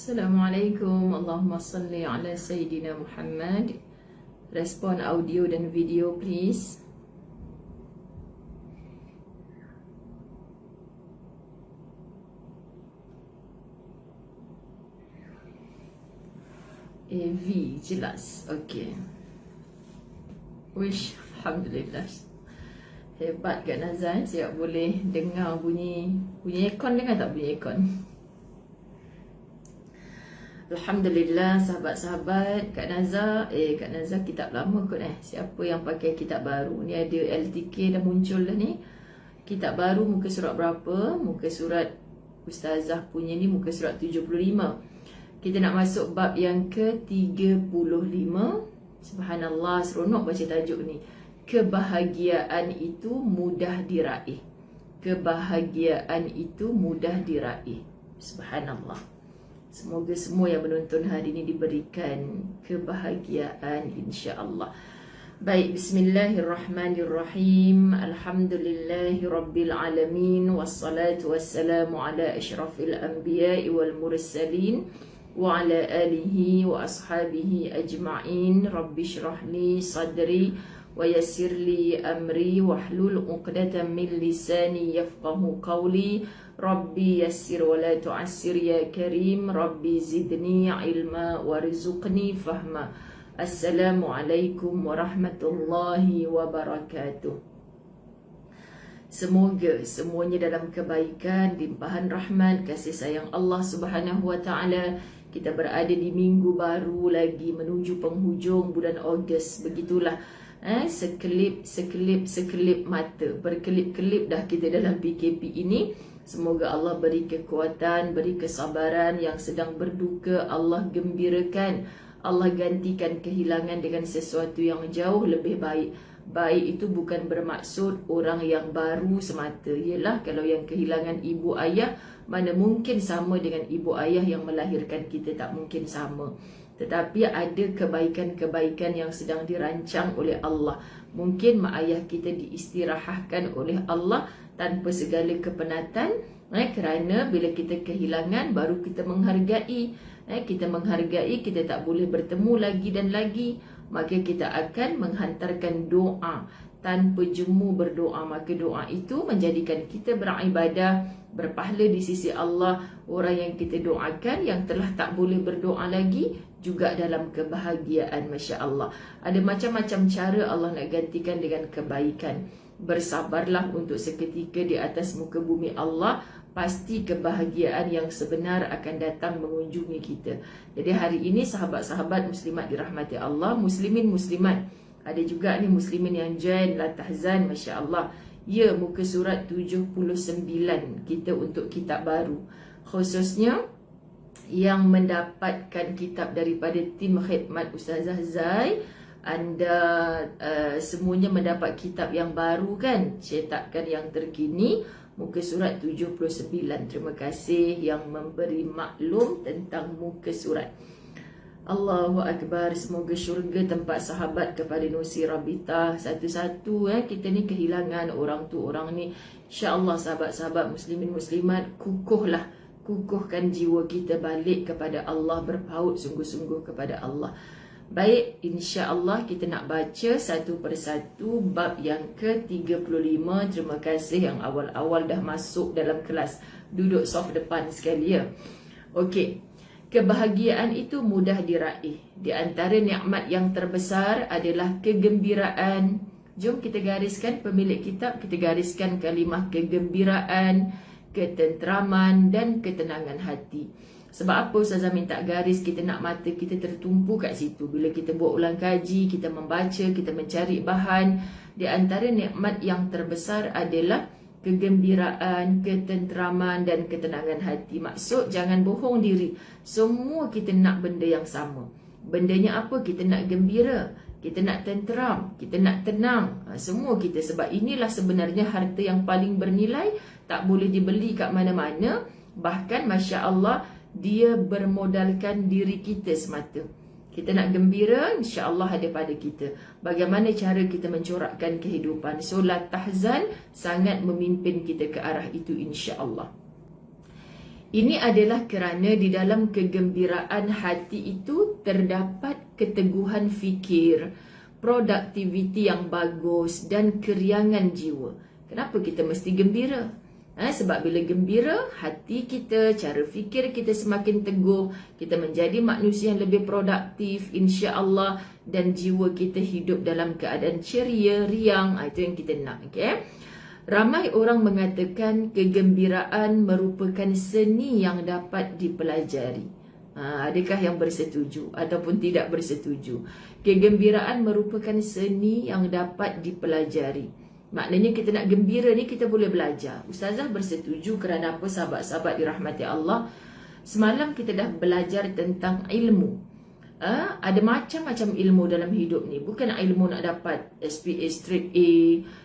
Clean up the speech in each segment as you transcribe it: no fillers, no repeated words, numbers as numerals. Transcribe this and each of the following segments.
Assalamualaikum, Allahumma salli ala Sayyidina Muhammad. Respon audio dan video please. AV jelas, okey. Wish, Alhamdulillah. Hebat Kak Nazan, siap boleh dengar bunyi aircon. Dengar tak bunyi aircon? Alhamdulillah sahabat-sahabat. Kak Nazar kitab lama kot Siapa yang pakai kitab baru? Ni ada LTK dah muncul dah ni. Kitab baru muka surat berapa? Muka surat Ustazah punya ni muka surat 75. Kita nak masuk bab yang ke-35. Subhanallah, seronok baca tajuk ni. Kebahagiaan itu mudah diraih. Kebahagiaan itu mudah diraih. Subhanallah. Semoga semua yang menonton hari ini diberikan kebahagiaan insya-Allah. Baik, bismillahirrahmanirrahim. Alhamdulillahirabbil alamin wassalatu wassalamu ala asyrafil anbiya'i wal mursalin wa ala alihi wa ashabihi ajma'in. Rabbi shrah li sadri wa yassir li amri wahlul 'uqdatam min lisani yafqahu qawli. Rabbi yassir wa la tu'assir ya karim. Rabbi zidni ilma warzuqni fahma. Assalamualaikum warahmatullahi wabarakatuh. Semoga semuanya dalam kebaikan, limpahan rahmat, kasih sayang Allah Subhanahu wa taala. Kita berada di minggu baru lagi menuju penghujung bulan Ogos. Begitulah sekelip mata, berkelip-kelip dah kita dalam PKP ini. Semoga Allah beri kekuatan, beri kesabaran. Yang sedang berduka Allah gembirakan, Allah gantikan kehilangan dengan sesuatu yang jauh lebih baik. Baik itu bukan bermaksud orang yang baru semata. Yelah, kalau yang kehilangan ibu ayah, mana mungkin sama dengan ibu ayah yang melahirkan kita, tak mungkin sama. Tetapi ada kebaikan-kebaikan yang sedang dirancang oleh Allah. Mungkin mak ayah kita diistirahahkan oleh Allah tanpa segala kepenatan, kerana bila kita kehilangan baru kita menghargai. Kita menghargai, kita tak boleh bertemu lagi dan lagi, maka kita akan menghantarkan doa. Tanpa jemu berdoa, maka doa itu menjadikan kita beribadah, berpahala di sisi Allah. Orang yang kita doakan yang telah tak boleh berdoa lagi juga dalam kebahagiaan. Masya Allah, ada macam-macam cara Allah nak gantikan dengan kebaikan. Bersabarlah untuk seketika di atas muka bumi Allah. Pasti kebahagiaan yang sebenar akan datang mengunjungi kita. Jadi hari ini sahabat-sahabat muslimat dirahmati Allah, muslimin muslimat, ada juga ni muslimin yang join La Tahzan, Masya Allah. Ya, muka surat 79 kita untuk kitab baru. Khususnya yang mendapatkan kitab daripada tim khidmat Ustazah Zai. Anda semuanya mendapat kitab yang baru kan, cetakan yang terkini, muka surat 79. Terima kasih yang memberi maklum tentang muka surat. Allahu Akbar. Semoga syurga tempat sahabat kepada Nusi Rabita. Satu-satu kita ni kehilangan orang tu orang ni. InsyaAllah sahabat-sahabat muslimin muslimat, kukuhkan jiwa kita balik kepada Allah, berpaut sungguh-sungguh kepada Allah. Baik, insya-Allah kita nak baca satu persatu bab yang ke-35. Terima kasih yang awal-awal dah masuk dalam kelas. Duduk soft depan sekali ya. Okey. Kebahagiaan itu mudah diraih. Di antara nikmat yang terbesar adalah kegembiraan. Jom kita gariskan pemilik kitab, kita gariskan kalimah kegembiraan, ketenteraman dan ketenangan hati. Sebab apa Ustazah minta garis? Kita nak mata kita tertumpu kat situ. Bila kita buat ulang kaji, kita membaca, kita mencari bahan. Di antara nikmat yang terbesar adalah kegembiraan, ketenteraman dan ketenangan hati. Maksud jangan bohong diri. Semua kita nak benda yang sama. Bendanya apa? Kita nak gembira, kita nak tenteram, kita nak tenang. Semua kita. Sebab inilah sebenarnya harta yang paling bernilai. Tak boleh dibeli kat mana-mana. Bahkan Masya Allah, dia bermodalkan diri kita semata. Kita nak gembira, insya-Allah ada pada kita. Bagaimana cara kita mencorakkan kehidupan. So La Tahzan sangat memimpin kita ke arah itu insya-Allah. Ini adalah kerana di dalam kegembiraan hati itu terdapat keteguhan fikir, produktiviti yang bagus dan keriangan jiwa. Kenapa kita mesti gembira? Sebab bila gembira, hati kita, cara fikir kita semakin teguh, kita menjadi manusia yang lebih produktif, insya-Allah, dan jiwa kita hidup dalam keadaan ceria, riang. Itu yang kita nak, okey? Ramai orang mengatakan kegembiraan merupakan seni yang dapat dipelajari. Adakah yang bersetuju ataupun tidak bersetuju? Kegembiraan merupakan seni yang dapat dipelajari. Maknanya kita nak gembira ni kita boleh belajar. Ustazah bersetuju kerana apa, sahabat-sahabat dirahmati Allah? Semalam kita dah belajar tentang ilmu. Ada macam-macam ilmu dalam hidup ni. Bukan ilmu nak dapat SPA straight A,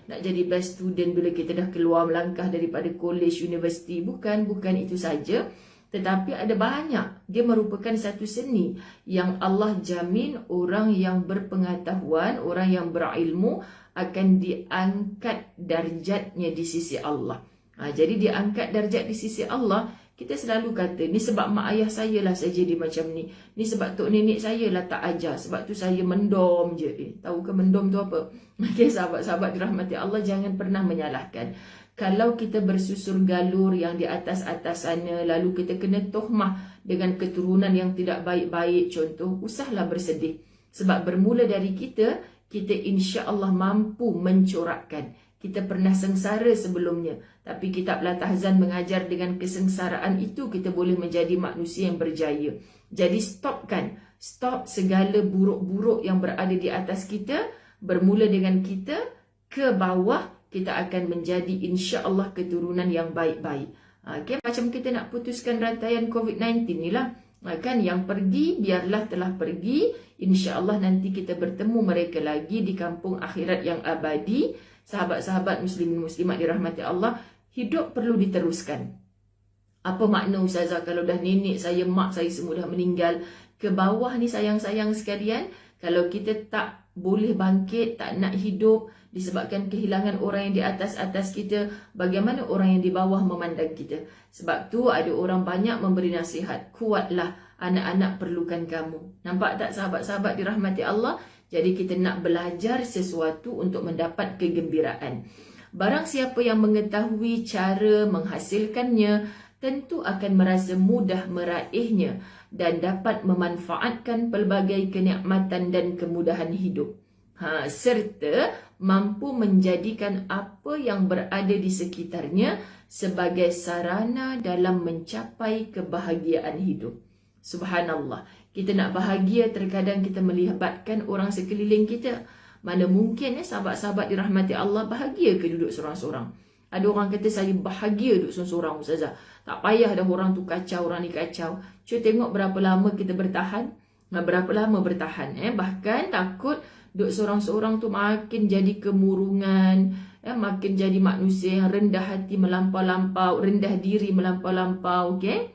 nak jadi best student bila kita dah keluar melangkah daripada college, universiti. Bukan itu saja. Tetapi ada banyak. Dia merupakan satu seni yang Allah jamin orang yang berpengetahuan, orang yang berilmu akan diangkat darjatnya di sisi Allah. Jadi diangkat darjat di sisi Allah. Kita selalu kata, ni sebab mak ayah saya lah saya jadi macam ni. Ni sebab tok nenek saya lah tak ajar. Sebab tu saya mendom je. Tahu ke mendom tu apa? Okay, sahabat-sahabat dirahmati Allah, jangan pernah menyalahkan. Kalau kita bersusur galur yang di atas-atas sana, lalu kita kena tohmah dengan keturunan yang tidak baik-baik, contoh, usahlah bersedih. Sebab bermula dari kita insya-Allah mampu mencorakkan. Kita pernah sengsara sebelumnya, tapi kitab Al-Tahzan mengajar dengan kesengsaraan itu kita boleh menjadi manusia yang berjaya. Jadi stop segala buruk-buruk yang berada di atas kita, bermula dengan kita, ke bawah kita akan menjadi insya-Allah keturunan yang baik-baik. Okay? Macam kita nak putuskan rantaian COVID-19 ni lah. Kan yang pergi biarlah telah pergi, insya-Allah nanti kita bertemu mereka lagi di kampung akhirat yang abadi. Sahabat-sahabat muslimin muslimat dirahmati Allah, hidup perlu diteruskan. Apa makna ustazah kalau dah nenek saya, mak saya semua dah meninggal? Ke bawah ni sayang-sayang sekalian, kalau kita tak boleh bangkit, tak nak hidup disebabkan kehilangan orang yang di atas-atas kita, bagaimana orang yang di bawah memandang kita? Sebab tu ada orang banyak memberi nasihat, kuatlah, anak-anak perlukan kamu. Nampak tak sahabat-sahabat dirahmati Allah? Jadi kita nak belajar sesuatu untuk mendapat kegembiraan. Barang siapa yang mengetahui cara menghasilkannya, tentu akan merasa mudah meraihnya dan dapat memanfaatkan pelbagai kenikmatan dan kemudahan hidup. Serta mampu menjadikan apa yang berada di sekitarnya sebagai sarana dalam mencapai kebahagiaan hidup. Subhanallah. Kita nak bahagia, terkadang kita melibatkan orang sekeliling kita. Mana mungkin sahabat-sahabat dirahmati Allah bahagia ke duduk seorang-seorang? Ada orang kata saya bahagia duduk seorang-seorang ustazah. Tak payah dah orang tu kacau, orang ni kacau. Cuba tengok berapa lama kita bertahan. Berapa lama bertahan. Bahkan takut duduk seorang-seorang tu makin jadi kemurungan. Makin jadi manusia yang rendah hati melampau-lampau. Rendah diri melampau-lampau. Okay?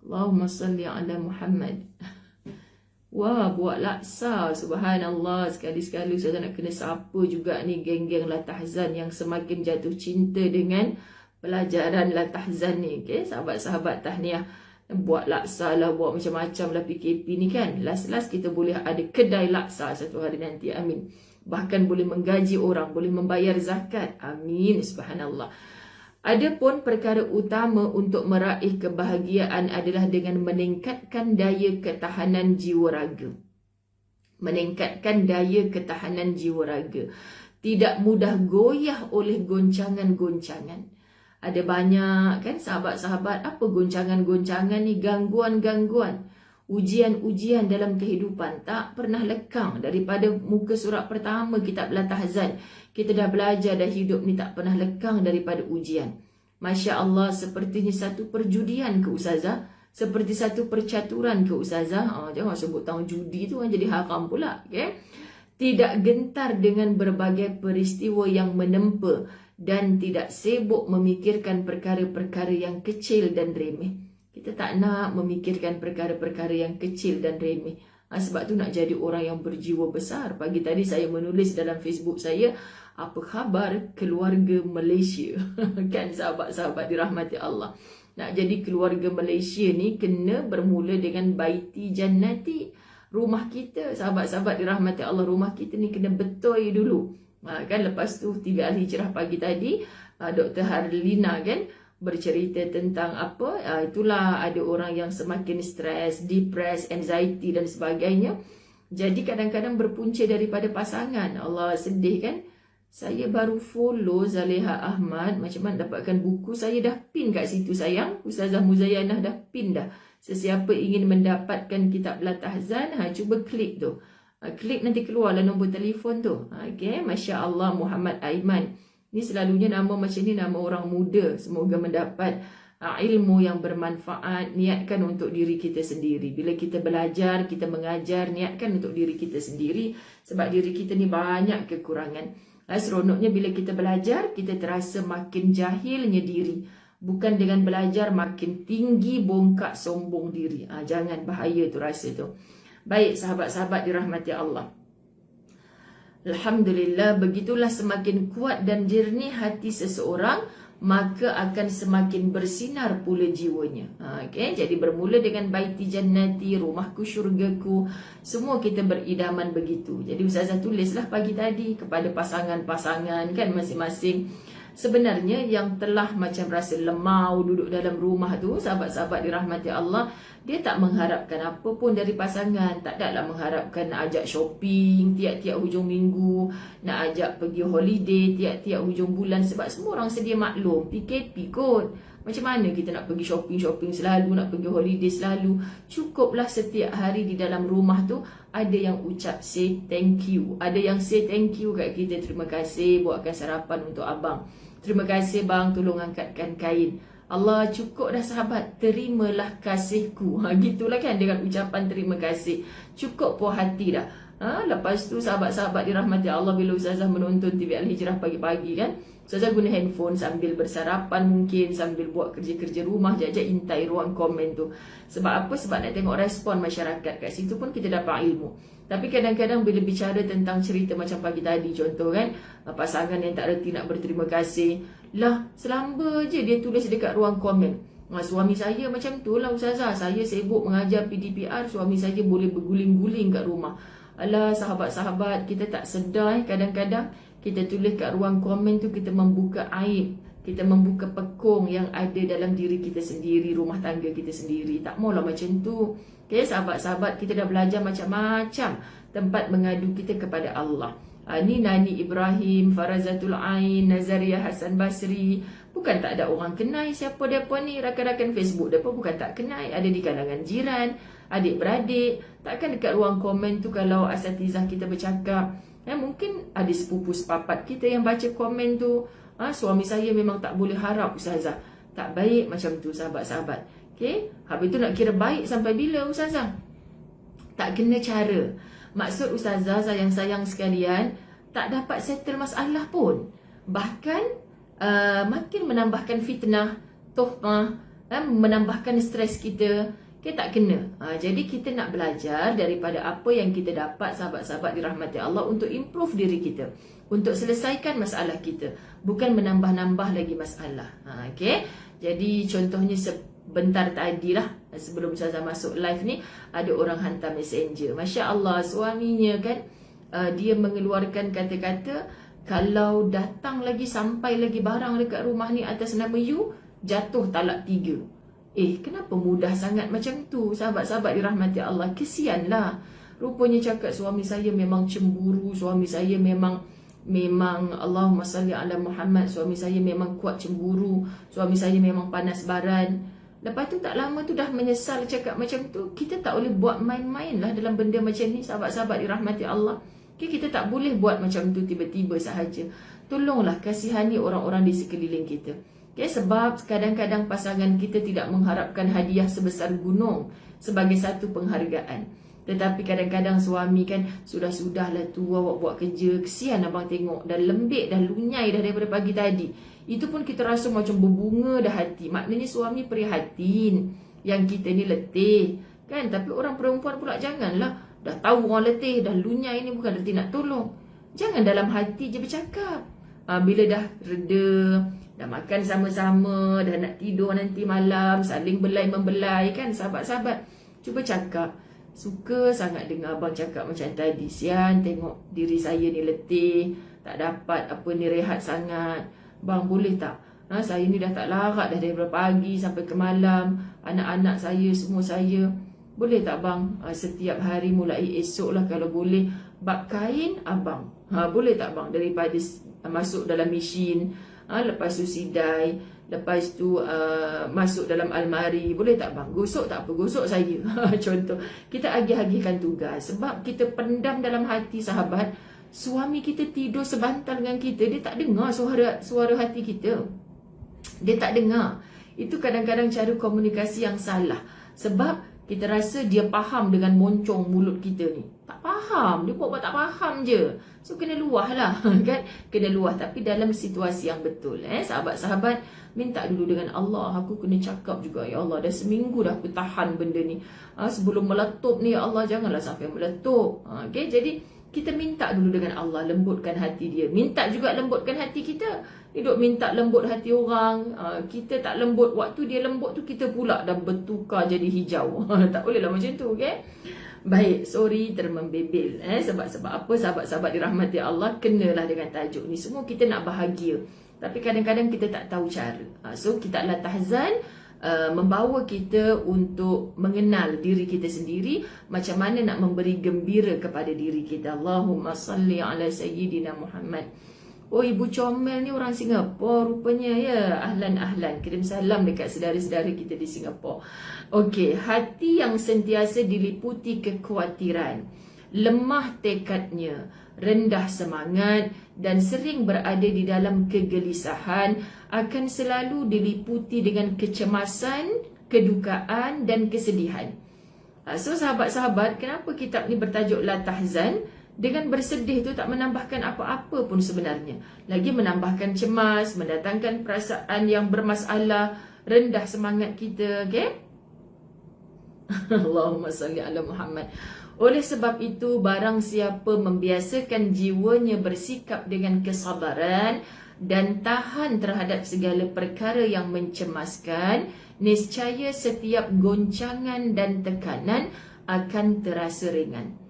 Allahumma salli ala Muhammad. Wah, buat laksa. Subhanallah. Sekali-sekali saya nak kena sapa juga ni geng-geng Al-Tahzan yang semakin jatuh cinta dengan pelajaran Al-Tahzan ni. Okay? Sahabat-sahabat tahniah. Buat laksa lah, buat macam-macam lah PKP ni kan. Last-last kita boleh ada kedai laksa satu hari nanti. Amin. Bahkan boleh menggaji orang, boleh membayar zakat. Amin. Subhanallah. Adapun perkara utama untuk meraih kebahagiaan adalah dengan meningkatkan daya ketahanan jiwa raga. Meningkatkan daya ketahanan jiwa raga. Tidak mudah goyah oleh goncangan-goncangan. Ada banyak kan sahabat-sahabat, apa goncangan-goncangan ni? Gangguan-gangguan. Ujian-ujian dalam kehidupan tak pernah lekang. Daripada muka surat pertama kitab Al-Tahzan, kita dah belajar dah hidup ni tak pernah lekang daripada ujian. Masya Allah, sepertinya satu perjudian ke ustazah, seperti satu percaturan ke ustazah. Jangan sebut tahun judi tu kan jadi haram pula. Okay? Tidak gentar dengan berbagai peristiwa yang menempa dan tidak sibuk memikirkan perkara-perkara yang kecil dan remeh. Kita tak nak memikirkan perkara-perkara yang kecil dan remeh. Sebab tu nak jadi orang yang berjiwa besar. Pagi tadi saya menulis dalam Facebook saya, apa khabar keluarga Malaysia? Kan sahabat-sahabat dirahmati Allah. nak jadi keluarga Malaysia ni kena bermula dengan baiti jannati. Rumah kita, sahabat-sahabat dirahmati Allah, rumah kita ni kena betul dulu. Kan lepas tu TV Al-Hijrah pagi tadi, Dr. Harlina kan bercerita tentang apa, itulah ada orang yang semakin stres, depressed, anxiety dan sebagainya. Jadi kadang-kadang berpunca daripada pasangan. Allah, sedih kan? Saya baru follow Zaleha Ahmad. Macam mana dapatkan buku? Saya dah pin kat situ sayang. Ustazah Muzayanah dah pin dah. Sesiapa ingin mendapatkan kitab Latahzan, cuba klik tu. Klik nanti keluarlah nombor telefon tu. Okay, Masya Allah, Muhammad Aiman. Ni selalunya nama macam ni nama orang muda. Semoga mendapat ilmu yang bermanfaat. Niatkan untuk diri kita sendiri. Bila kita belajar, kita mengajar, niatkan untuk diri kita sendiri. Sebab diri kita ni banyak kekurangan. Seronoknya bila kita belajar, kita terasa makin jahilnya diri. Bukan dengan belajar makin tinggi bongkak sombong diri. Jangan, bahaya tu rasa tu. Baik sahabat-sahabat dirahmati Allah. Alhamdulillah, begitulah semakin kuat dan jernih hati seseorang, maka akan semakin bersinar pula jiwanya. Okay? Jadi bermula dengan baiti jannati, rumahku syurgaku. Semua kita beridaman begitu. Jadi Ustazah tulislah pagi tadi kepada pasangan-pasangan kan masing-masing. Sebenarnya yang telah macam rasa lemau duduk dalam rumah tu, sahabat-sahabat dirahmati Allah, dia tak mengharapkan apa pun dari pasangan. Tak adalah mengharapkan nak ajak shopping tiap-tiap hujung minggu, nak ajak pergi holiday tiap-tiap hujung bulan. Sebab semua orang sedia maklum, PKP kot. Macam mana kita nak pergi shopping selalu, nak pergi holiday selalu. Cukuplah setiap hari di dalam rumah tu ada yang ucap say thank you. Ada yang say thank you kat kita. Terima kasih buatkan sarapan untuk abang. Terima kasih bang, tolong angkatkan kain. Allah, cukup dah sahabat, terimalah kasihku. Gitulah kan dengan ucapan terima kasih. Cukup puas hati dah. Lepas tu sahabat-sahabat dirahmati Allah, bila Ustazah menonton TV Al-Hijrah pagi-pagi kan, Ustazah guna handphone sambil bersarapan mungkin, sambil buat kerja-kerja rumah, jajak intai ruang komen tu. Sebab apa? Sebab nak tengok respon masyarakat. Kat situ pun kita dapat ilmu. Tapi kadang-kadang bila bicara tentang cerita macam pagi tadi, contoh kan, pasangan yang tak reti nak berterima kasih, lah selamba je dia tulis dekat ruang komen. Suami saya macam tu lah Ustazah, saya sibuk mengajar PDPR, suami saya boleh berguling-guling kat rumah. Alah sahabat-sahabat, kita tak sedar kadang-kadang kita tulis kat ruang komen tu, kita membuka aib, kita membuka pekung yang ada dalam diri kita sendiri, rumah tangga kita sendiri. Tak maulah macam tu. Okay, sahabat-sahabat, kita dah belajar macam-macam tempat mengadu kita kepada Allah. Ni Nani Ibrahim, Farazatul Ain, Nazaria Hasan Basri. Bukan tak ada orang kenal siapa mereka ni, rakan-rakan Facebook mereka bukan tak kenal. Ada di kalangan jiran, adik-beradik. Takkan dekat ruang komen tu kalau asatizah kita bercakap, mungkin ada sepupu sepapat kita yang baca komen tu, suami saya memang tak boleh harap Ustazah. Tak baik macam tu sahabat-sahabat. Okay? Habis tu nak kira baik sampai bila Ustazah? Tak kena cara. Maksud Ustazah sayang-sayang sekalian, tak dapat settle masalah pun. Bahkan makin menambahkan fitnah, tuhmah, menambahkan stres kita. Okay, tak kena. Jadi kita nak belajar daripada apa yang kita dapat sahabat-sahabat dirahmati Allah untuk improve diri kita, untuk selesaikan masalah kita, bukan menambah-nambah lagi masalah. Okay? Jadi contohnya sebentar tadi lah, sebelum saya masuk live ni, ada orang hantar messenger. Masya Allah, suaminya kan, dia mengeluarkan kata-kata, kalau datang lagi, sampai lagi barang dekat rumah ni atas nama you, jatuh talak 3. Kenapa mudah sangat macam tu? Sahabat-sahabat dirahmati Allah, kesianlah. Rupanya cakap suami saya memang cemburu, suami saya memang Allahumma salli ala Muhammad, suami saya memang kuat cemburu, suami saya memang panas baran. Lepas tu tak lama tu dah menyesal cakap macam tu. Kita tak boleh buat main-main lah dalam benda macam ni, sahabat-sahabat dirahmati Allah. Kita tak boleh buat macam tu tiba-tiba sahaja. Tolonglah kasihani orang-orang di sekeliling kita. Sebab kadang-kadang pasangan kita tidak mengharapkan hadiah sebesar gunung sebagai satu penghargaan. Tetapi kadang-kadang suami kan, sudah-sudahlah tu awak buat kerja, kesian abang tengok, dah lembik, dah lunyai dah daripada pagi tadi. Itu pun kita rasa macam berbunga dah hati. Maknanya suami prihatin yang kita ni letih kan. Tapi orang perempuan pula janganlah, dah tahu orang letih, dah lunyai ni bukan berarti nak tolong. Jangan dalam hati je bercakap. Bila dah reda, dah makan sama-sama, dah nak tidur nanti malam, saling belai-membelai kan sahabat-sahabat. Cuba cakap, suka sangat dengar abang cakap macam tadi, sian tengok diri saya ni letih, tak dapat apa ni rehat sangat. Bang boleh tak? Saya ni dah tak larat dah daripada pagi sampai ke malam, anak-anak saya, semua saya. Boleh tak bang, setiap hari mulai esok lah kalau boleh, bab kain abang. Boleh tak bang, daripada masuk dalam mesin, lepas tu sidai, lepas tu masuk dalam almari, boleh tak bang? Gosok tak apa, gosok saya. Contoh, kita agih-agihkan tugas. Sebab kita pendam dalam hati sahabat, suami kita tidur sebantal dengan kita, dia tak dengar suara hati kita. Dia tak dengar. Itu kadang-kadang cara komunikasi yang salah. Sebab kita rasa dia faham dengan moncong mulut kita ni. Tak faham. Dia buat tak faham je. So kena luah lah kan. Kena luah tapi dalam situasi yang betul. Sahabat-sahabat, minta dulu dengan Allah. Aku kena cakap juga, ya Allah, dah seminggu dah aku tahan benda ni. Sebelum meletup ni, ya Allah, janganlah sampai meletup. Okay? Jadi kita minta dulu dengan Allah, lembutkan hati dia. Minta juga lembutkan hati kita. Hidup minta lembut hati orang, kita tak lembut, waktu dia lembut tu kita pula dah bertukar jadi hijau. Tak boleh lah macam tu, okay? Baik, sorry termembebel. Sebab apa sahabat-sahabat dirahmati Allah, kenalah dengan tajuk ni. Semua kita nak bahagia, tapi kadang-kadang kita tak tahu cara. So kita adalah tahzan, membawa kita untuk mengenal diri kita sendiri, macam mana nak memberi gembira kepada diri kita. Allahumma salli ala sayyidina Muhammad. Oh, Ibu Comel ni orang Singapura rupanya ya. Ahlan. Kirim salam dekat saudara-saudara kita di Singapura. Okey, hati yang sentiasa diliputi kekhawatiran, lemah tekadnya, rendah semangat dan sering berada di dalam kegelisahan akan selalu diliputi dengan kecemasan, kedukaan dan kesedihan. So sahabat-sahabat, kenapa kitab ni bertajuk La Tahzan? Dengan bersedih tu tak menambahkan apa-apa pun sebenarnya. Lagi menambahkan cemas, mendatangkan perasaan yang bermasalah, rendah semangat kita, okay? Allahumma salli ala Muhammad. Oleh sebab itu, barang siapa membiasakan jiwanya bersikap dengan kesabaran dan tahan terhadap segala perkara yang mencemaskan, niscaya setiap goncangan dan tekanan akan terasa ringan.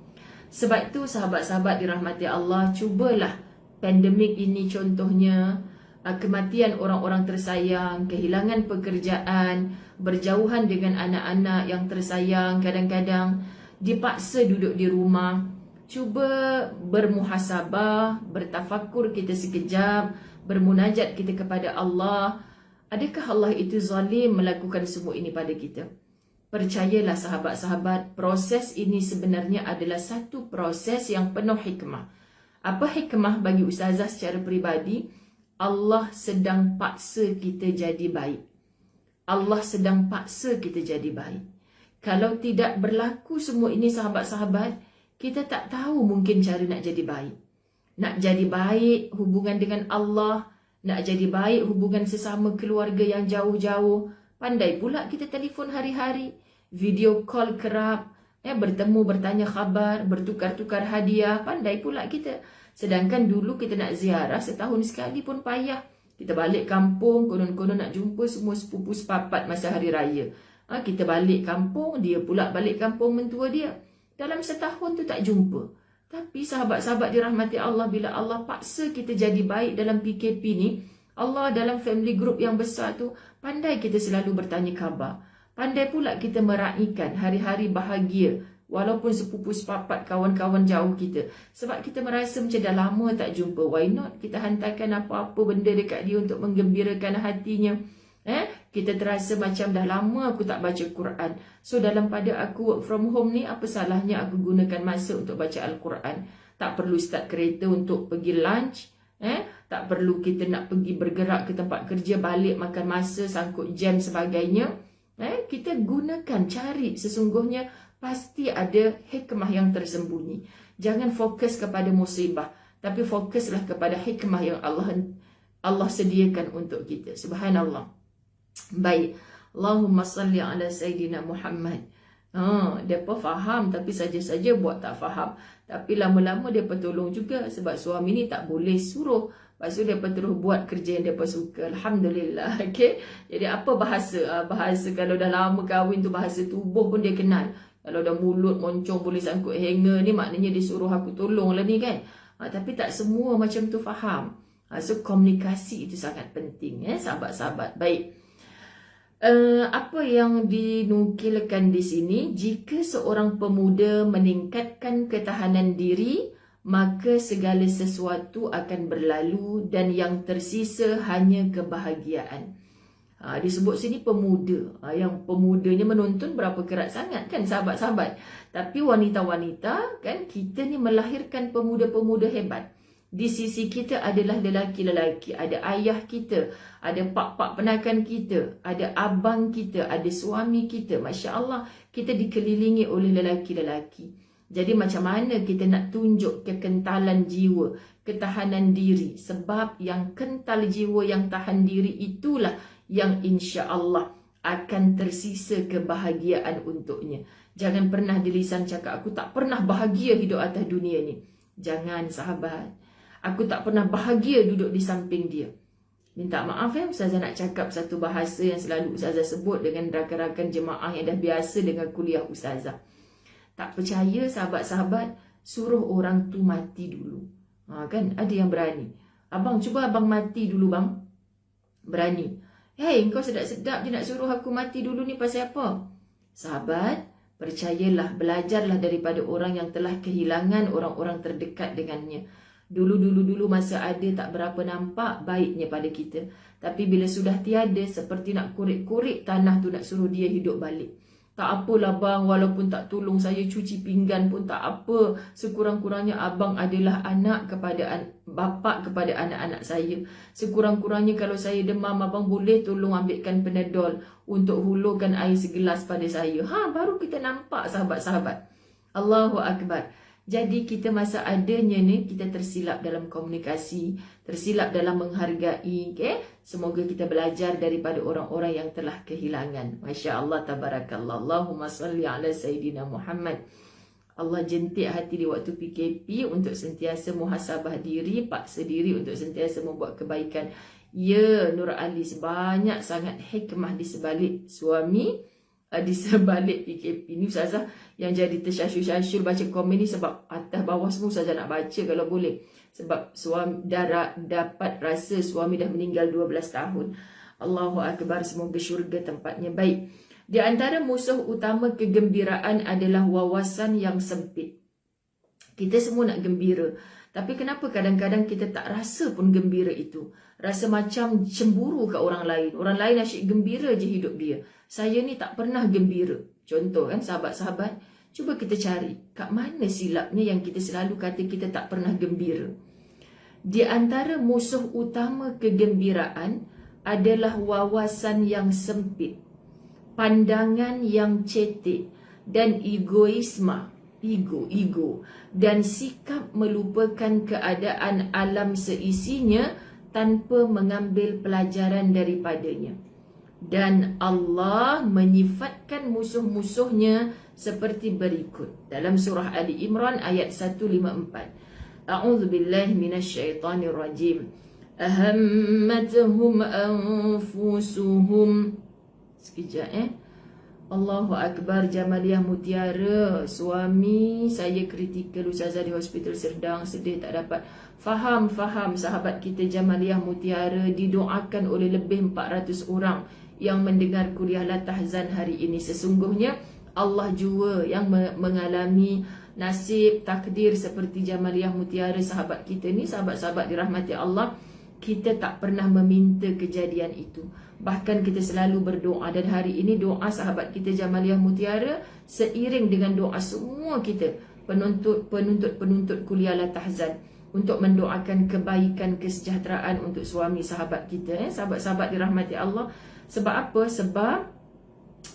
Sebab itu sahabat-sahabat dirahmati Allah, cubalah pandemik ini contohnya, kematian orang-orang tersayang, kehilangan pekerjaan, berjauhan dengan anak-anak yang tersayang, kadang-kadang dipaksa duduk di rumah. Cuba bermuhasabah, bertafakur kita sekejap, bermunajat kita kepada Allah. Adakah Allah itu zalim melakukan semua ini pada kita? Percayalah sahabat-sahabat, proses ini sebenarnya adalah satu proses yang penuh hikmah. Apa hikmah bagi ustazah secara peribadi? Allah sedang paksa kita jadi baik. Allah sedang paksa kita jadi baik. Kalau tidak berlaku semua ini sahabat-sahabat, kita tak tahu mungkin cara nak jadi baik. Nak jadi baik hubungan dengan Allah, nak jadi baik hubungan sesama keluarga yang jauh-jauh. Pandai pula kita telefon hari-hari, video call kerap, bertemu, bertanya khabar, bertukar-tukar hadiah. Pandai pula kita. Sedangkan dulu kita nak ziarah setahun sekali pun payah. Kita balik kampung, konon-konon nak jumpa semua sepupu sepapat masa hari raya. Kita balik kampung, dia pula balik kampung mentua dia. Dalam setahun tu tak jumpa. Tapi sahabat-sahabat dirahmati Allah, bila Allah paksa kita jadi baik dalam PKP ni, Allah dalam family group yang besar tu, pandai kita selalu bertanya khabar. Pandai pula kita meraihkan hari-hari bahagia, walaupun sepupu sepapat, kawan-kawan jauh kita. Sebab kita merasa macam dah lama tak jumpa. Why not kita hantarkan apa-apa benda dekat dia untuk menggembirakan hatinya. Kita terasa macam dah lama aku tak baca Quran. So dalam pada aku work from home ni, apa salahnya aku gunakan masa untuk baca Al-Quran. Tak perlu start kereta untuk pergi lunch. Tak perlu kita nak pergi bergerak ke tempat kerja, balik makan masa, sangkut jam sebagainya. Kita gunakan, cari, sesungguhnya pasti ada hikmah yang tersembunyi. Jangan fokus kepada musibah, tapi fokuslah kepada hikmah yang Allah sediakan untuk kita. Subhanallah. Baik, Allahumma salli ala Sayyidina Muhammad. Depa faham tapi saja-saja buat tak faham. Tapi lama-lama depa tolong juga sebab suami ni tak boleh suruh. Lepas tu depa terus buat kerja yang depa suka. Alhamdulillah. Okey. Jadi apa bahasa? Bahasa kalau dah lama kahwin tu bahasa tubuh pun dia kenal. Kalau dah mulut moncong boleh sangkut hanger ni maknanya dia suruh aku tolong lah ni kan. Tapi tak semua macam tu faham. So komunikasi itu sangat penting sahabat-sahabat. Baik. Apa yang dinukilkan di sini, jika seorang pemuda meningkatkan ketahanan diri, maka segala sesuatu akan berlalu dan yang tersisa hanya kebahagiaan. Disebut sini pemuda. Yang pemudanya menonton berapa kerat sangat kan sahabat-sahabat. Tapi wanita-wanita kan, kita ni melahirkan pemuda-pemuda hebat. Di sisi kita adalah lelaki-lelaki, ada ayah kita, ada pak-pak penakan kita, ada abang kita, ada suami kita. Masya Allah, kita dikelilingi oleh lelaki-lelaki. Jadi macam mana kita nak tunjuk kekentalan jiwa, ketahanan diri. Sebab yang kental jiwa, yang tahan diri itulah yang insya Allah akan tersisa kebahagiaan untuknya. Jangan pernah di lisan cakap, aku tak pernah bahagia hidup atas dunia ni. Jangan sahabat. Aku tak pernah bahagia duduk di samping dia. Minta maaf Ustazah nak cakap satu bahasa yang selalu Ustazah sebut dengan rakan-rakan jemaah yang dah biasa dengan kuliah Ustazah. Tak percaya sahabat-sahabat, suruh orang tu mati dulu. Kan ada yang berani. Abang cuba abang mati dulu bang. Berani. Hei, kau sedap-sedap je nak suruh aku mati dulu ni pasal apa? Sahabat, percayalah, belajarlah daripada orang yang telah kehilangan orang-orang terdekat dengannya. Dulu masa ada tak berapa nampak baiknya pada kita. Tapi bila sudah tiada, seperti nak korek-korek tanah tu nak suruh dia hidup balik. Tak apalah bang, walaupun tak tolong saya cuci pinggan pun tak apa. Sekurang-kurangnya abang adalah anak kepada bapa kepada anak-anak saya. Sekurang-kurangnya kalau saya demam, abang boleh tolong ambilkan Panadol untuk hulurkan air segelas pada saya. Baru kita nampak sahabat-sahabat. Allahu Akbar. Jadi kita masa adanya ni, kita tersilap dalam komunikasi, tersilap dalam menghargai. Semoga kita belajar daripada orang-orang yang telah kehilangan. Masya Allah, tabarakallah. Allahumma salli ala Sayyidina Muhammad. Allah jentik hati di waktu PKP untuk sentiasa muhasabah diri, paksa diri untuk sentiasa membuat kebaikan. Ya Nur Ali, sebanyak sangat hikmah di sebalik suami, di sebalik PKP ni. Ustazah yang jadi tersyasyul-syasyul baca komen ni sebab atas bawah semua Ustazah nak baca kalau boleh. Sebab suami dah dapat rasa suami dah meninggal 12 tahun. Allahu Akbar, semoga syurga tempatnya. Baik. Di antara musuh utama kegembiraan adalah wawasan yang sempit. Kita semua nak gembira. Tapi kenapa kadang-kadang kita tak rasa pun gembira itu? Rasa macam cemburu ke orang lain. Orang lain asyik gembira je hidup dia. Saya ni tak pernah gembira. Contoh kan sahabat-sahabat, cuba kita cari kat mana silapnya yang kita selalu kata kita tak pernah gembira. Di antara musuh utama kegembiraan adalah wawasan yang sempit, pandangan yang cetek dan egoisme. Ego dan sikap melupakan keadaan alam seisinya tanpa mengambil pelajaran daripadanya. Dan Allah menyifatkan musuh-musuhnya seperti berikut dalam surah Ali Imran ayat 154. A'udzubillahi minasyaitonir rajim. Ahammatuhum anfusuhum. Sekejap Allahu Akbar. Jamaliah Mutiara, suami saya kritikal Ustazah di hospital Serdang, sedih tak dapat. Faham sahabat kita Jamaliah Mutiara, didoakan oleh lebih 400 orang yang mendengar kuliah Latahzan hari ini. Sesungguhnya Allah jua yang mengalami nasib takdir seperti Jamaliah Mutiara sahabat kita ni. Sahabat-sahabat dirahmati Allah, kita tak pernah meminta kejadian itu. Bahkan kita selalu berdoa. Dan hari ini doa sahabat kita Jamaliah Mutiara seiring dengan doa semua kita penuntut kuliah Latahzan untuk mendoakan kebaikan, kesejahteraan untuk suami sahabat kita. Sahabat-sahabat dirahmati Allah. Sebab apa? Sebab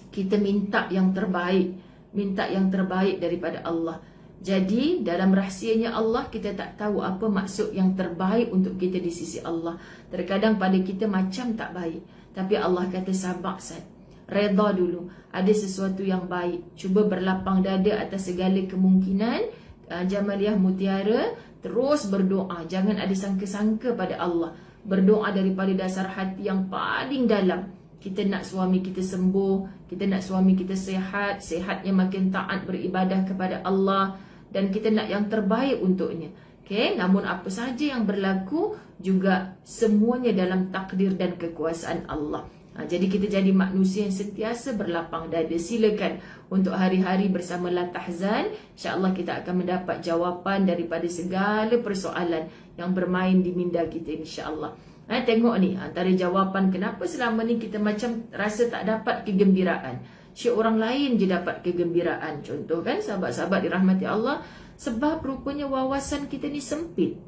kita minta yang terbaik. Minta yang terbaik daripada Allah. Jadi dalam rahsianya Allah, kita tak tahu apa maksud yang terbaik untuk kita di sisi Allah. Terkadang pada kita macam tak baik, tapi Allah kata sabar Sat. Reda dulu. Ada sesuatu yang baik. Cuba berlapang dada atas segala kemungkinan. Jamaliah Mutiara, terus berdoa. Jangan ada sangka-sangka pada Allah. Berdoa daripada dasar hati yang paling dalam. Kita nak suami kita sembuh, kita nak suami kita sihat, sihatnya makin taat beribadah kepada Allah, dan kita nak yang terbaik untuknya. Okay? Namun apa saja yang berlaku juga semuanya dalam takdir dan kekuasaan Allah. Jadi kita jadi manusia yang sentiasa berlapang dada. Silakan untuk hari-hari bersama La Tahzan. InsyaAllah kita akan mendapat jawapan daripada segala persoalan yang bermain di minda kita, insyaAllah. Tengok ni, antara jawapan kenapa selama ni kita macam rasa tak dapat kegembiraan. Syek orang lain je dapat kegembiraan. Contoh kan, sahabat-sahabat dirahmati Allah, sebab rupanya wawasan kita ni sempit.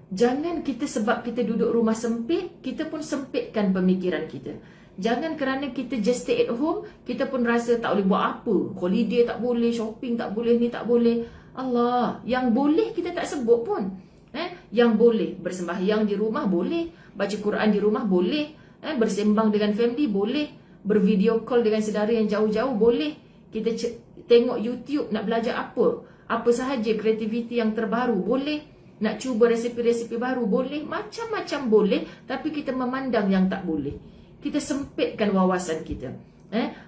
Jangan kita sebab kita duduk rumah sempit, kita pun sempitkan pemikiran kita. Jangan kerana kita just stay at home, kita pun rasa tak boleh buat apa. Holiday tak boleh, shopping tak boleh, ni tak boleh. Allah, yang boleh kita tak sebut pun. Yang boleh, bersembahyang di rumah boleh, baca Quran di rumah boleh, bersembang dengan family boleh, bervideo call dengan saudara yang jauh-jauh boleh. Kita tengok YouTube nak belajar apa sahaja kreativiti yang terbaru boleh. Nak cuba resipi-resipi baru boleh, macam-macam boleh, tapi kita memandang yang tak boleh. Kita sempitkan wawasan kita.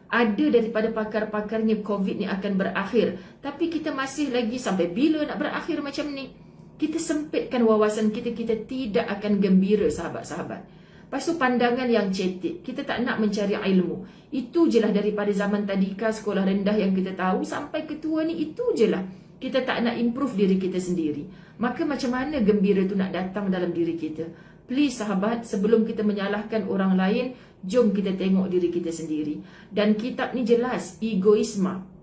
Ada daripada pakar-pakarnya COVID ni akan berakhir, tapi kita masih lagi sampai bila nak berakhir macam ni? Kita sempitkan wawasan kita, kita tidak akan gembira, sahabat-sahabat. Lepas tu pandangan yang cetek, kita tak nak mencari ilmu. Itu je lah daripada zaman tadika, sekolah rendah yang kita tahu, sampai ketua ni itu je lah. Kita tak nak improve diri kita sendiri. Maka macam mana gembira tu nak datang dalam diri kita? Please sahabat, sebelum kita menyalahkan orang lain, jom kita tengok diri kita sendiri. Dan kitab ni jelas, egoisme.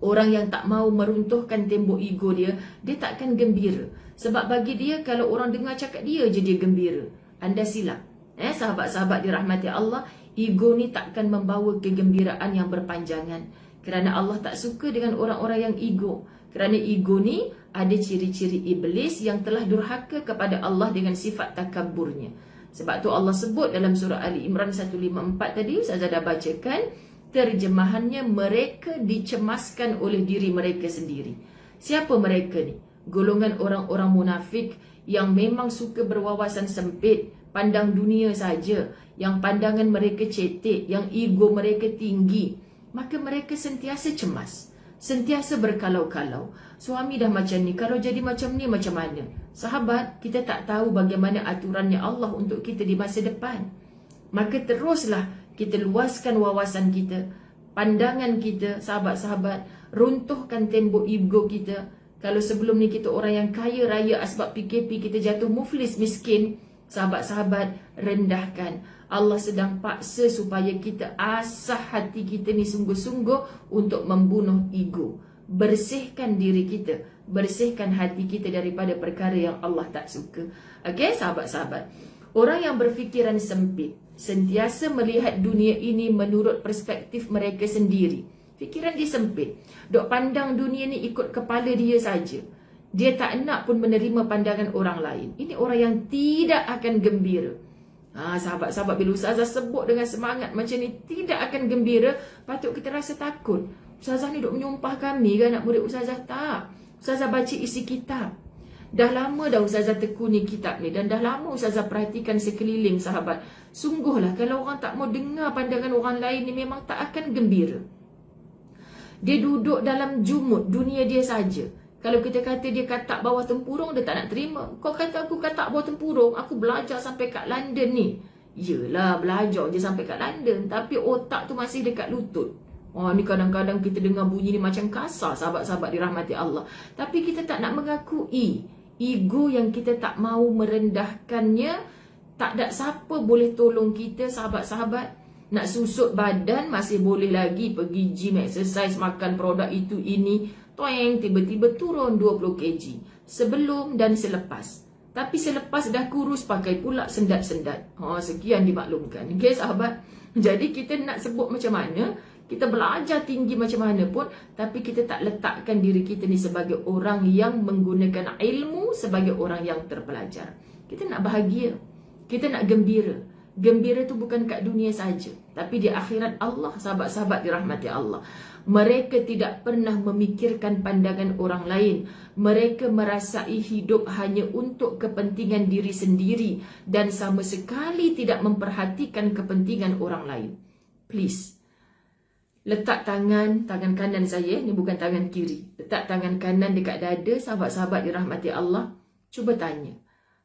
Orang yang tak mau meruntuhkan tembok ego dia, dia takkan gembira. Sebab bagi dia, kalau orang dengar cakap dia je dia gembira. Anda silap. Sahabat-sahabat dirahmati Allah, ego ni takkan membawa kegembiraan yang berpanjangan. Kerana Allah tak suka dengan orang-orang yang ego. Kerana ego ni ada ciri-ciri iblis yang telah durhaka kepada Allah dengan sifat takabburnya. Sebab tu Allah sebut dalam surah Ali Imran 154 tadi, Ustazah dah bacakan, terjemahannya mereka dicemaskan oleh diri mereka sendiri. Siapa mereka ni? Golongan orang-orang munafik yang memang suka berwawasan sempit, pandang dunia saja, yang pandangan mereka cetek, yang ego mereka tinggi. Maka mereka sentiasa cemas, sentiasa berkalau-kalau. Suami dah macam ni, kalau jadi macam ni macam mana? Sahabat, kita tak tahu bagaimana aturannya Allah untuk kita di masa depan. Maka teruslah kita luaskan wawasan kita, pandangan kita, sahabat-sahabat. Runtuhkan tembok ego kita. Kalau sebelum ni kita orang yang kaya raya asbab PKP, kita jatuh muflis miskin, sahabat-sahabat, rendahkan. Allah sedang paksa supaya kita asah hati kita ni sungguh-sungguh untuk membunuh ego. Bersihkan diri kita, bersihkan hati kita daripada perkara yang Allah tak suka. Okey, sahabat-sahabat. Orang yang berfikiran sempit, sentiasa melihat dunia ini menurut perspektif mereka sendiri. Fikiran dia sempit. Dok pandang dunia ni ikut kepala dia saja. Dia tak nak pun menerima pandangan orang lain. Ini orang yang tidak akan gembira. Sahabat-sahabat, bila Ustazah sebut dengan semangat macam ni, tidak akan gembira, patut kita rasa takut. Ustazah ni duk menyumpah kami ke anak murid Ustazah? Tak. Ustazah baca isi kitab. Dah lama dah Ustazah tekuni kitab ni, dan dah lama Ustazah perhatikan sekeliling, sahabat. Sungguhlah kalau orang tak mau dengar pandangan orang lain ni, memang tak akan gembira. Dia duduk dalam jumud dunia dia saja. Kalau kita kata dia katak bawah tempurung, dia tak nak terima. Kau kata aku katak bawah tempurung, aku belajar sampai kat London ni. Yelah, belajar je sampai kat London, tapi otak tu masih dekat lutut. Ni kadang-kadang kita dengar bunyi ni macam kasar, sahabat-sahabat dirahmati Allah. Tapi kita tak nak mengakui. Ego yang kita tak mau merendahkannya, tak ada siapa boleh tolong kita, sahabat-sahabat. Nak susut badan masih boleh lagi, pergi gym, exercise, makan produk itu ini. Toeng, tiba-tiba turun 20 kg. Sebelum dan selepas. Tapi selepas dah kurus, pakai pula sendat-sendat. Sekian dimaklumkan. Okay, sahabat? Jadi kita nak sebut macam mana, kita belajar tinggi macam mana pun, tapi kita tak letakkan diri kita ni sebagai orang yang menggunakan ilmu, sebagai orang yang terpelajar. Kita nak bahagia. Kita nak gembira. Gembira tu bukan kat dunia saja, tapi di akhirat Allah, sahabat-sahabat dirahmati Allah. Mereka tidak pernah memikirkan pandangan orang lain. Mereka merasai hidup hanya untuk kepentingan diri sendiri dan sama sekali tidak memperhatikan kepentingan orang lain. Please, letak tangan kanan saya, ni bukan tangan kiri. Letak tangan kanan dekat dada, sahabat-sahabat dirahmati Allah. Cuba tanya,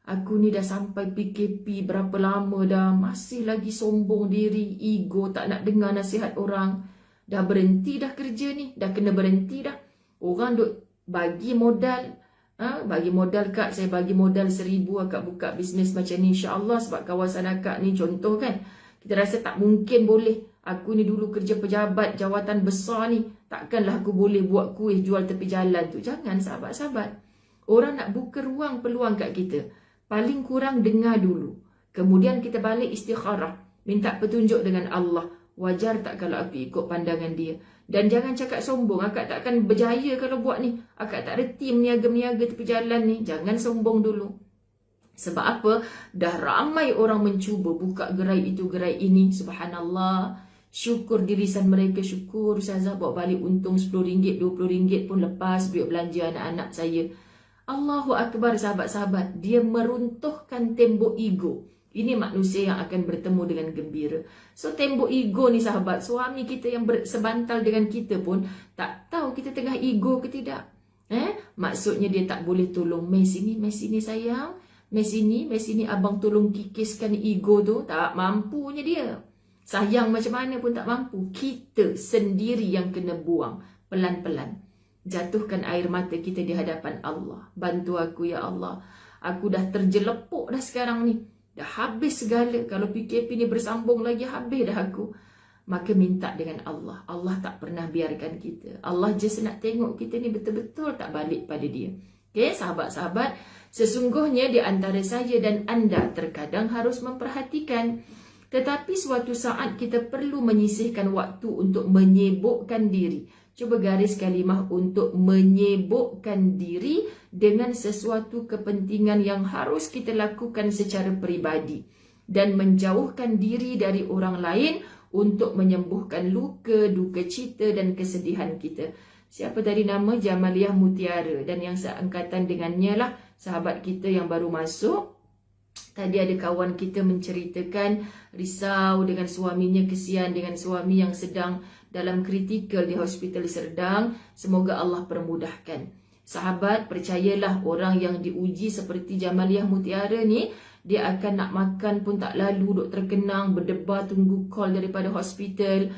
aku ni dah sampai PKP berapa lama dah, masih lagi sombong diri, ego, tak nak dengar nasihat orang. Dah berhenti dah kerja ni, dah kena berhenti dah. Orang duk bagi modal, bagi modal kak, saya bagi modal 1,000 akak buka bisnes macam ni insya-Allah sebab kawasan akak ni contoh kan. Kita rasa tak mungkin boleh. Aku ni dulu kerja pejabat jawatan besar ni, takkanlah aku boleh buat kuih jual tepi jalan tu. Jangan sahabat-sahabat. Orang nak buka ruang peluang kat kita, paling kurang dengar dulu. Kemudian kita balik istikharah, minta petunjuk dengan Allah. Wajar tak kalau aku ikut pandangan dia? Dan jangan cakap sombong, akak takkan berjaya kalau buat ni. Akak tak reti meniaga-meniaga tepi jalan ni. Jangan sombong dulu. Sebab apa? Dah ramai orang mencuba buka gerai itu, gerai ini. Subhanallah. Syukur dirisan mereka, syukur Ustazah bawa balik untung RM10, RM20 pun lepas duit belanja anak-anak saya. Allahu Akbar sahabat-sahabat. Dia meruntuhkan tembok ego. Ini manusia yang akan bertemu dengan gembira. So tembok ego ni sahabat, suami kita yang sebantal dengan kita pun tak tahu kita tengah ego ke tidak. Maksudnya dia tak boleh tolong, mai sini sayang, mai sini abang tolong kikiskan ego tu. Tak mampunya dia. Sayang macam mana pun tak mampu. Kita sendiri yang kena buang pelan-pelan. Jatuhkan air mata kita di hadapan Allah. Bantu aku ya Allah. Aku dah terjelepuk dah sekarang ni. Dah habis segala. Kalau PKP ni bersambung lagi, habis dah aku. Maka minta dengan Allah. Allah tak pernah biarkan kita. Allah just nak tengok kita ni betul-betul tak balik pada dia. Okay, sahabat-sahabat. Sesungguhnya di antara saya dan anda terkadang harus memperhatikan. Tetapi suatu saat kita perlu menyisihkan waktu untuk menyibukkan diri. Cuba garis kalimah untuk menyibukkan diri dengan sesuatu kepentingan yang harus kita lakukan secara peribadi. Dan menjauhkan diri dari orang lain untuk menyembuhkan luka, duka cita dan kesedihan kita. Siapa tadi nama? Jamaliah Mutiara. Dan yang seangkatan dengannya lah sahabat kita yang baru masuk. Tadi ada kawan kita menceritakan risau dengan suaminya, kesian dengan suami yang sedang dalam kritikal di Hospital Serdang. Semoga Allah permudahkan. Sahabat, percayalah orang yang diuji seperti Jamaliah Mutiara ni, dia akan nak makan pun tak lalu, duk terkenang, berdebar tunggu call daripada hospital.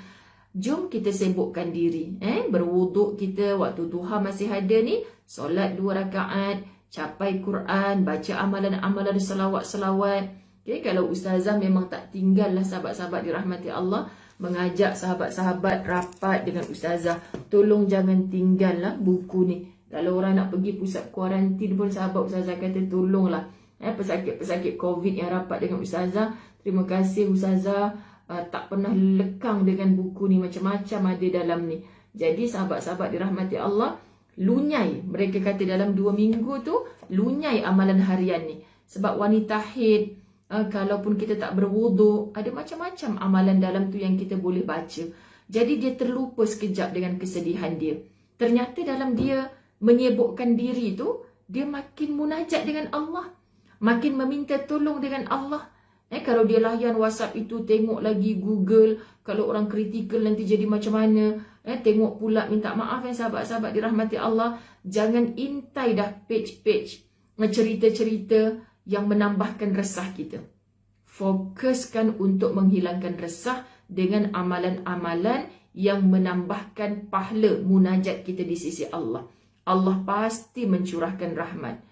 Jom kita sibukkan diri. Berwuduk kita waktu duha masih ada ni, solat 2 rakaat, capai Quran, baca amalan-amalan selawat-selawat. Okay, kalau ustazah memang tak tinggal lah sahabat-sahabat dirahmati Allah, mengajak sahabat-sahabat rapat dengan ustazah. Tolong jangan tinggal lah buku ni. Kalau orang nak pergi pusat kuarantin pun sahabat ustazah kata tolonglah. Pesakit-pesakit COVID yang rapat dengan ustazah, terima kasih ustazah tak pernah lekang dengan buku ni, macam-macam ada dalam ni. Jadi sahabat-sahabat dirahmati Allah, lunyai, mereka kata dalam 2 minggu tu lunyai amalan harian ni. Sebab wanita haid, kalaupun kita tak berwuduk, ada macam-macam amalan dalam tu yang kita boleh baca. Jadi dia terlupa sekejap dengan kesedihan dia. Ternyata dalam dia menyibukkan diri tu, dia makin munajat dengan Allah, makin meminta tolong dengan Allah. Kalau dia layan WhatsApp itu, tengok lagi Google, kalau orang kritikal nanti jadi macam mana. Tengok pula, minta maaf sahabat-sahabat dirahmati Allah. Jangan intai dah page-page cerita-cerita yang menambahkan resah kita. Fokuskan untuk menghilangkan resah dengan amalan-amalan yang menambahkan pahala munajat kita di sisi Allah. Allah pasti mencurahkan rahmat.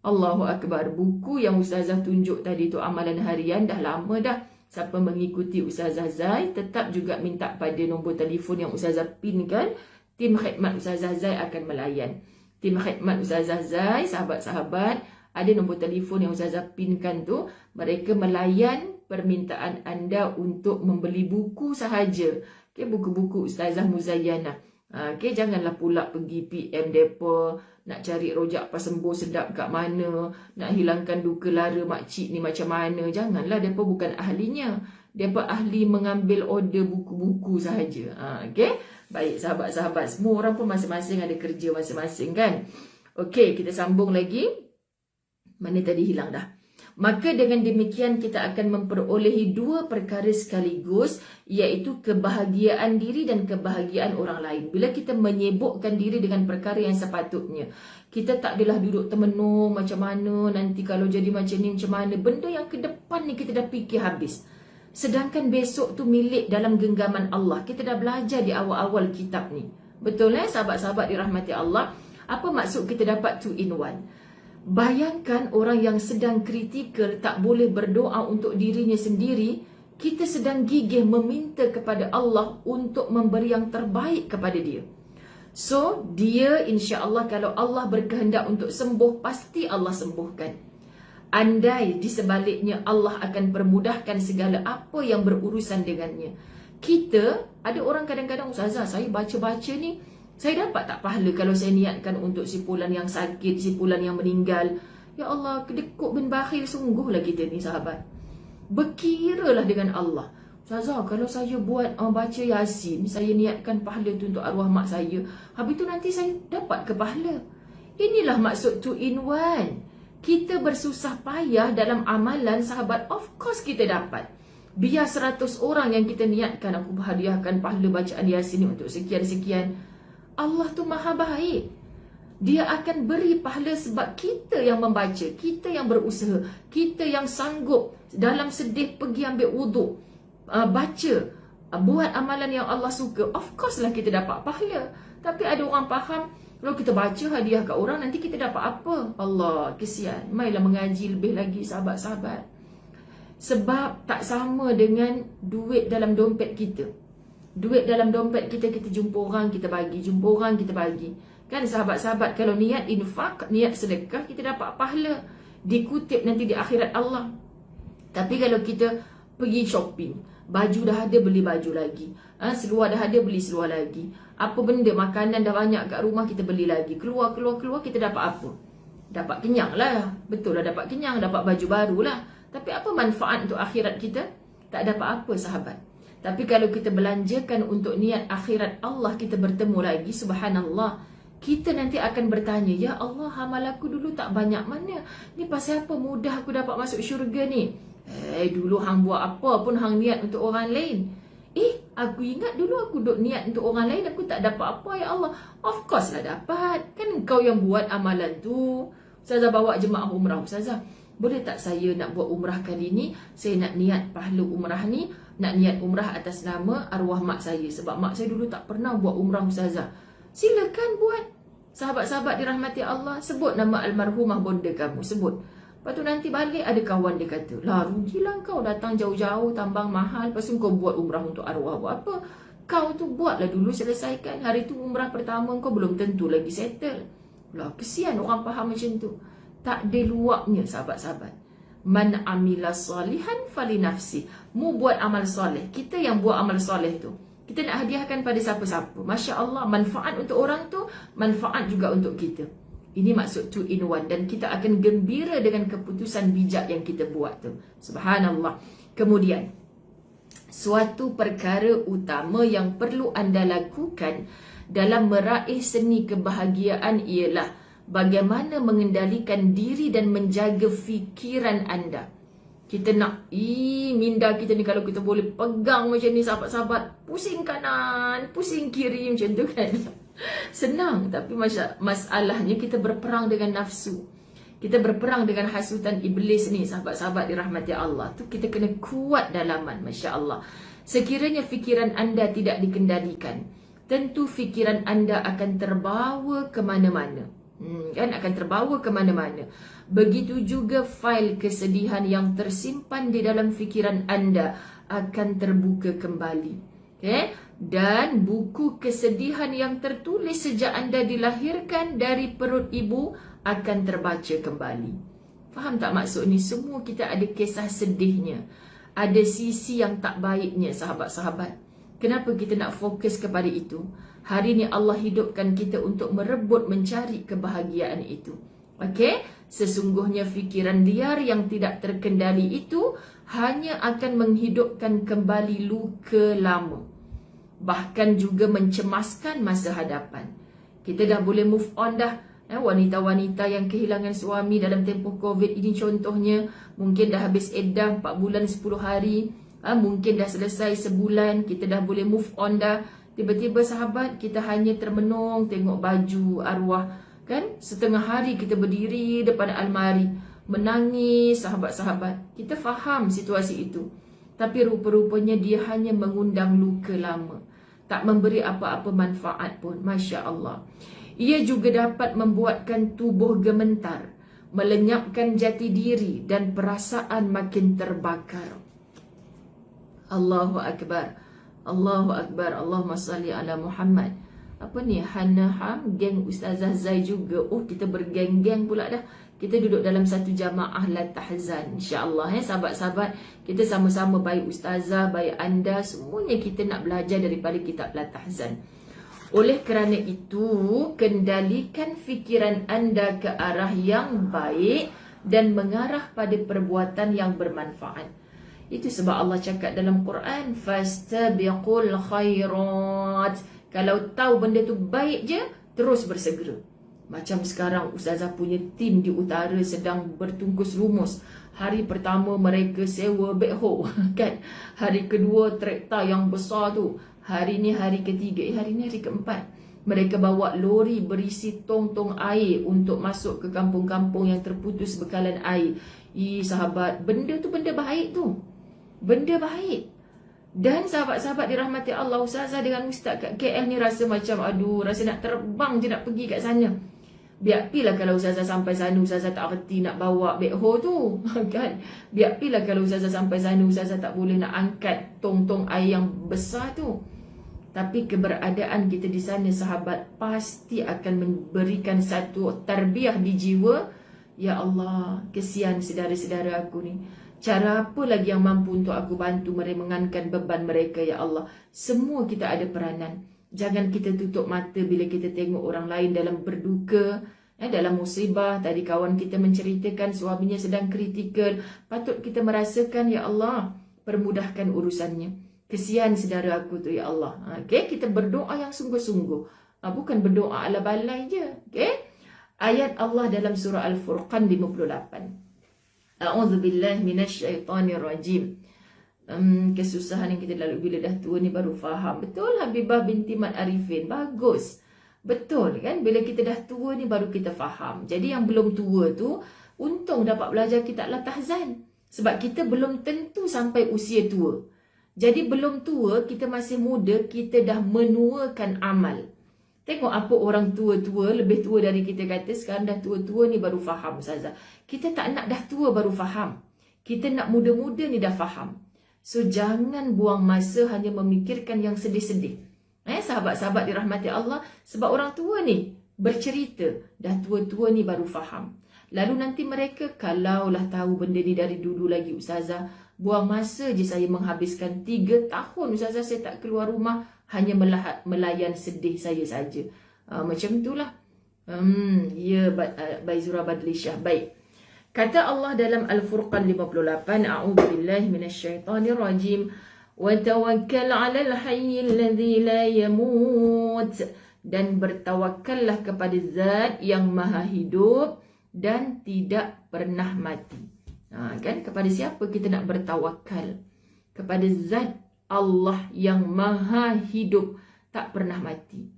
Allahu Akbar. Buku yang Ustazah tunjuk tadi tu amalan harian dah lama dah. Siapa mengikuti Ustazah Zai, tetap juga minta pada nombor telefon yang Ustazah pinkan. Tim khidmat Ustazah Zai akan melayan. Tim khidmat Ustazah Zai, sahabat-sahabat, ada nombor telefon yang Ustazah pinkan tu. Mereka melayan permintaan anda untuk membeli buku sahaja. Okay, buku-buku Ustazah Muzayyanah. Okey, janganlah pula pergi PM depa nak cari rojak pasembuh sedap kat mana, nak hilangkan duka lara makcik ni macam mana. Janganlah, depa bukan ahlinya. Depa ahli mengambil order buku-buku sahaja. Okey. Baik sahabat-sahabat, semua orang pun masing-masing ada kerja masing-masing kan. Okey, kita sambung lagi. Mana tadi hilang dah. Maka dengan demikian kita akan memperolehi dua perkara sekaligus, iaitu kebahagiaan diri dan kebahagiaan orang lain. Bila kita menyibukkan diri dengan perkara yang sepatutnya, kita tak adalah duduk termenung macam mana, nanti kalau jadi macam ni macam mana. Benda yang ke depan ni kita dah fikir habis. Sedangkan besok tu milik dalam genggaman Allah. Kita dah belajar di awal-awal kitab ni. Betul sahabat-sahabat dirahmati Allah? Apa maksud kita dapat 2 in 1? Bayangkan orang yang sedang kritikal tak boleh berdoa untuk dirinya sendiri. Kita sedang gigih meminta kepada Allah untuk memberi yang terbaik kepada dia. So, dia insya-Allah kalau Allah berkehendak untuk sembuh, pasti Allah sembuhkan. Andai di sebaliknya Allah akan permudahkan segala apa yang berurusan dengannya. Kita, ada orang kadang-kadang, Ustazah, saya baca-baca ni, saya dapat tak pahala kalau saya niatkan untuk si fulan yang sakit, si fulan yang meninggal. Ya Allah, kedekut bin bakhil sungguhlah kita ni sahabat. Berkiralah dengan Allah. Ustazah, kalau saya buat baca Yasin, saya niatkan pahala tu untuk arwah mak saya, habis tu nanti saya dapat ke pahala. Inilah maksud 2 in 1. Kita bersusah payah dalam amalan sahabat, of course kita dapat. Biar 100 orang yang kita niatkan, aku berhadiahkan pahala bacaan Yasin ni untuk sekian-sekian. Allah tu maha baik. Dia akan beri pahala sebab kita yang membaca, kita yang berusaha, kita yang sanggup dalam sedih pergi ambil wuduk, baca, buat amalan yang Allah suka. Of course lah kita dapat pahala. Tapi ada orang faham, kalau kita baca hadiah kat orang, nanti kita dapat apa? Allah, kesian. Mailah mengaji lebih lagi sahabat-sahabat. Sebab tak sama dengan duit dalam dompet kita. Duit dalam dompet kita, kita jumpa orang, kita bagi. Jumpa orang, kita bagi. Kan sahabat-sahabat, kalau niat infak, niat sedekah, kita dapat pahala. Dikutip nanti di akhirat Allah. Tapi kalau kita pergi shopping, baju dah ada, beli baju lagi. Seluar dah ada, beli seluar lagi. Apa benda, makanan dah banyak kat rumah, kita beli lagi. Keluar, kita dapat apa? Dapat kenyang lah. Betul lah, dapat kenyang, dapat baju baru lah. Tapi apa manfaat untuk akhirat kita? Tak dapat apa sahabat. Tapi kalau kita belanjakan untuk niat akhirat Allah, kita bertemu lagi, subhanallah, kita nanti akan bertanya, ya Allah, amal aku dulu tak banyak mana. Ni pasal apa mudah aku dapat masuk syurga ni? Dulu hang buat apa pun hang niat untuk orang lain. Aku ingat dulu aku duk niat untuk orang lain, aku tak dapat apa, ya Allah. Of course lah dapat. Kan kau yang buat amalan tu. Ustazah bawa jemaah umrah. Ustazah, boleh tak saya nak buat umrah kali ni? Saya nak niat pahala umrah ni, nak niat umrah atas nama arwah mak saya. Sebab mak saya dulu tak pernah buat umrah Ustazah. Silakan buat. Sahabat-sahabat dirahmati Allah, sebut nama almarhumah bonda kamu, sebut. Lepas tu nanti balik ada kawan dia kata, lah rugilah kau datang jauh-jauh, tambang mahal, lepas tu kau buat umrah untuk arwah. Buat apa? Kau tu buatlah dulu, selesaikan. Hari tu umrah pertama kau belum tentu lagi settle. Lah kesian orang faham macam tu. Tak ada luaknya sahabat-sahabat. Man amila salihan fali nafsi. Mu buat amal soleh. Kita yang buat amal soleh tu, kita nak hadiahkan pada siapa-siapa. Masya Allah, manfaat untuk orang tu, manfaat juga untuk kita. Ini maksud 2 in 1. Dan kita akan gembira dengan keputusan bijak yang kita buat tu. Subhanallah. Kemudian, suatu perkara utama yang perlu anda lakukan dalam meraih seni kebahagiaan ialah bagaimana mengendalikan diri dan menjaga fikiran anda. Kita nak, minda kita ni kalau kita boleh pegang macam ni sahabat-sahabat, pusing kanan, pusing kiri macam tu kan. Senang, tapi masalahnya kita berperang dengan nafsu. Kita berperang dengan hasutan iblis ni sahabat-sahabat dirahmati Allah. Tu kita kena kuat dalaman, Masya Allah. Sekiranya fikiran anda tidak dikendalikan, tentu fikiran anda akan terbawa ke mana-mana. Kan akan terbawa ke mana-mana. Begitu juga fail kesedihan yang tersimpan di dalam fikiran anda akan terbuka kembali. Okay? Dan buku kesedihan yang tertulis sejak anda dilahirkan dari perut ibu akan terbaca kembali. Faham tak maksud ni? Semua kita ada kisah sedihnya, ada sisi yang tak baiknya sahabat-sahabat. Kenapa kita nak fokus kepada itu? Hari ni Allah hidupkan kita untuk merebut mencari kebahagiaan itu. Okey? Sesungguhnya fikiran liar yang tidak terkendali itu hanya akan menghidupkan kembali luka lama. Bahkan juga mencemaskan masa hadapan. Kita dah boleh move on dah. Wanita-wanita yang kehilangan suami dalam tempoh COVID ini contohnya, mungkin dah habis iddah 4 bulan 10 hari, mungkin dah selesai sebulan, kita dah boleh move on dah. Tiba-tiba sahabat, kita hanya termenung tengok baju arwah, kan? Setengah hari kita berdiri depan almari, menangis sahabat-sahabat. Kita faham situasi itu. Tapi rupa-rupanya dia hanya mengundang luka lama. Tak memberi apa-apa manfaat pun. Masya Allah. Ia juga dapat membuatkan tubuh gemetar, melenyapkan jati diri dan perasaan makin terbakar. Allahu Akbar. Allahu Akbar. Allahumma salli ala Muhammad. Apa ni? Hanaham, geng Ustazah Zai juga. Oh, kita bergeng-geng pula dah. Kita duduk dalam satu jamaah La Tahzan. InsyaAllah sahabat-sahabat, kita sama-sama baik Ustazah, baik anda, semuanya kita nak belajar daripada kitab La Tahzan. Oleh kerana itu, kendalikan fikiran anda ke arah yang baik dan mengarah pada perbuatan yang bermanfaat. Itu sebab Allah cakap dalam Quran, fastabiqul khairat. Kalau tahu benda tu baik je, terus bersegera. Macam sekarang Ustazah punya tim di utara sedang bertungkus rumus. Hari pertama mereka sewa backhoe, kan? Hari kedua traktor yang besar tu. Hari ni hari ketiga, hari ni hari keempat. Mereka bawa lori berisi tong-tong air untuk masuk ke kampung-kampung yang terputus bekalan air. Sahabat, benda tu benda baik tu. Benda baik. Dan sahabat-sahabat dirahmati Allah, Ustazah dengan Ustaz kat KL ni rasa macam, aduh, rasa nak terbang je nak pergi kat sana. Biar pilah kalau Ustazah sampai sana, Ustazah tak reti nak bawa backhoe tu, kan? Biar pilah kalau Ustazah sampai sana, Ustazah tak boleh nak angkat tong-tong air yang besar tu. Tapi keberadaan kita di sana, sahabat, pasti akan memberikan satu tarbiyah di jiwa. Ya Allah, kesian saudara-saudara aku ni. Cara apa lagi yang mampu untuk aku bantu mereka meringankan beban mereka, ya Allah. Semua kita ada peranan. Jangan kita tutup mata bila kita tengok orang lain dalam berduka, dalam musibah. Tadi kawan kita menceritakan suaminya sedang kritikal. Patut kita merasakan, ya Allah, permudahkan urusannya. Kesian saudara aku tu, ya Allah. Okay? Kita berdoa yang sungguh-sungguh. Bukan berdoa ala balai je. Okay? Ayat Allah dalam surah Al-Furqan 58. A'udzubillahi minasyaitonirrajim. Kesusahan yang kita lalui bila dah tua ni baru faham. Betul Habibah binti Mat Arifin. Bagus. Betul kan? Bila kita dah tua ni baru kita faham. Jadi yang belum tua tu, untung dapat belajar kitab La Tahzan. Sebab kita belum tentu sampai usia tua. Jadi belum tua, kita masih muda, kita dah menuakan amal. Tengok apa orang tua-tua, lebih tua dari kita kata, sekarang dah tua-tua ni baru faham, Ustazah. Kita tak nak dah tua baru faham. Kita nak muda-muda ni dah faham. So jangan buang masa hanya memikirkan yang sedih-sedih. Sahabat-sahabat dirahmati Allah, sebab orang tua ni bercerita, dah tua-tua ni baru faham. Lalu nanti mereka, kalaulah tahu benda ni dari dulu lagi, Ustazah, buang masa je saya menghabiskan 3 tahun, Ustazah, saya tak keluar rumah, hanya melayan sedih saya saja. Macam itulah. Ya, Baizura Badlishah. Baik. Kata Allah dalam Al-Furqan 58, a'udzubillahi minasyaitonirrajim. Wa tawakkal 'alal hayyil ladzi la yamut. Dan bertawakkallah kepada Zat yang Maha Hidup dan tidak pernah mati. Kan, kepada siapa kita nak bertawakal? Kepada Zat Allah yang Maha Hidup, tak pernah mati.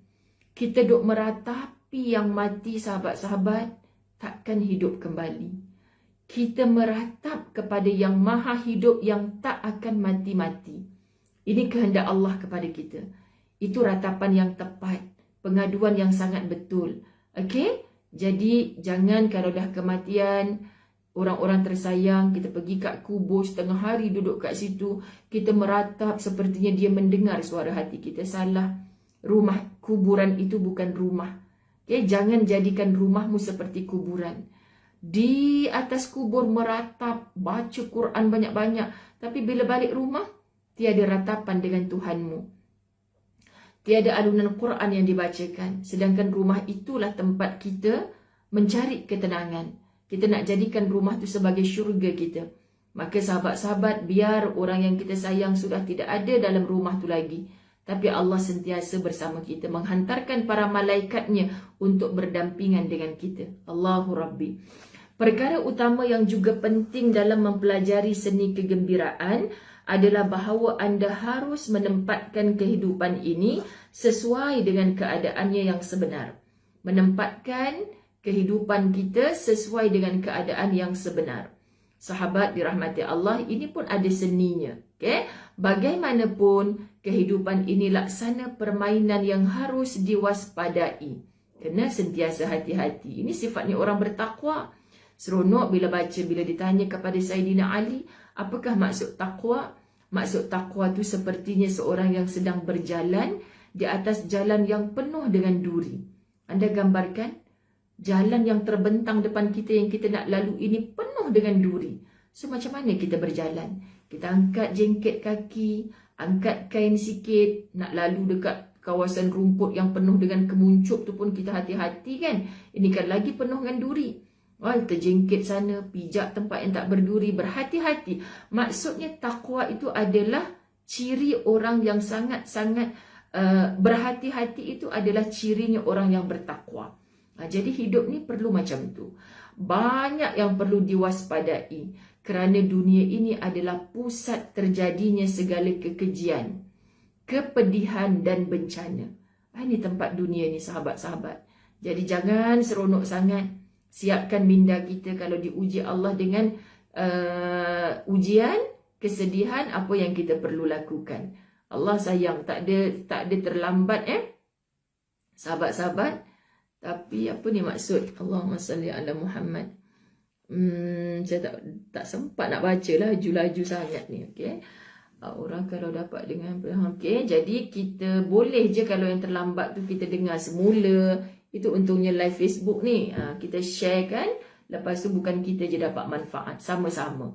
Kita duk meratapi yang mati, sahabat-sahabat, takkan hidup kembali. Kita meratap kepada yang Maha Hidup yang tak akan mati-mati. Ini kehendak Allah kepada kita. Itu ratapan yang tepat, pengaduan yang sangat betul. Okey? Jadi jangan kalau dah kematian, orang-orang tersayang, kita pergi kat kubur setengah hari duduk kat situ, kita meratap sepertinya dia mendengar suara hati kita. Salah. Rumah kuburan itu bukan rumah. Okay? Jangan jadikan rumahmu seperti kuburan. Di atas kubur meratap, baca Quran banyak-banyak, tapi bila balik rumah, tiada ratapan dengan Tuhanmu. tiada alunan Quran yang dibacakan. Sedangkan rumah itulah tempat kita mencari ketenangan. Kita nak jadikan rumah itu sebagai syurga kita. Maka sahabat-sahabat, biar orang yang kita sayang sudah tidak ada dalam rumah tu lagi, tapi Allah sentiasa bersama kita, menghantarkan para malaikatnya untuk berdampingan dengan kita. Allahu Rabbi. Perkara utama yang juga penting dalam mempelajari seni kegembiraan adalah bahawa anda harus menempatkan kehidupan ini sesuai dengan keadaannya yang sebenar. Menempatkan kehidupan kita sesuai dengan keadaan yang sebenar. Sahabat dirahmati Allah, ini pun ada seninya. Okay? Bagaimanapun, kehidupan ini laksana permainan yang harus diwaspadai. Kena sentiasa hati-hati. Ini sifatnya orang bertakwa. Seronok bila baca, bila ditanya kepada Sayyidina Ali, apakah maksud takwa? Maksud takwa itu sepertinya seorang yang sedang berjalan di atas jalan yang penuh dengan duri. Anda gambarkan? Jalan yang terbentang depan kita yang kita nak lalu ini penuh dengan duri. So macam mana kita berjalan? Kita angkat jengket kaki, angkat kain sikit, nak lalu dekat kawasan rumput yang penuh dengan kemuncup tu pun kita hati-hati kan? Ini kan lagi penuh dengan duri. Terjengket sana, pijak tempat yang tak berduri, berhati-hati. Maksudnya takwa itu adalah ciri orang yang sangat-sangat berhati-hati. Itu adalah cirinya orang yang bertakwa. Jadi hidup ni perlu macam tu. Banyak yang perlu diwaspadai kerana dunia ini adalah pusat terjadinya segala kekejian, kepedihan dan bencana. Ini tempat dunia ni sahabat-sahabat. Jadi jangan seronok sangat. Siapkan minda kita kalau diuji Allah dengan ujian, kesedihan, apa yang kita perlu lakukan. Allah sayang, tak ada terlambat sahabat-sahabat. Tapi apa ni maksud Allahumma salli ala Muhammad? Saya tak sempat nak baca lah, laju-laju sangat ni. Okay? Orang kalau dapat dengan okay, jadi kita boleh je kalau yang terlambat tu kita dengar semula. Itu untungnya live Facebook ni. Kita share kan. Lepas tu bukan kita je dapat manfaat. Sama-sama.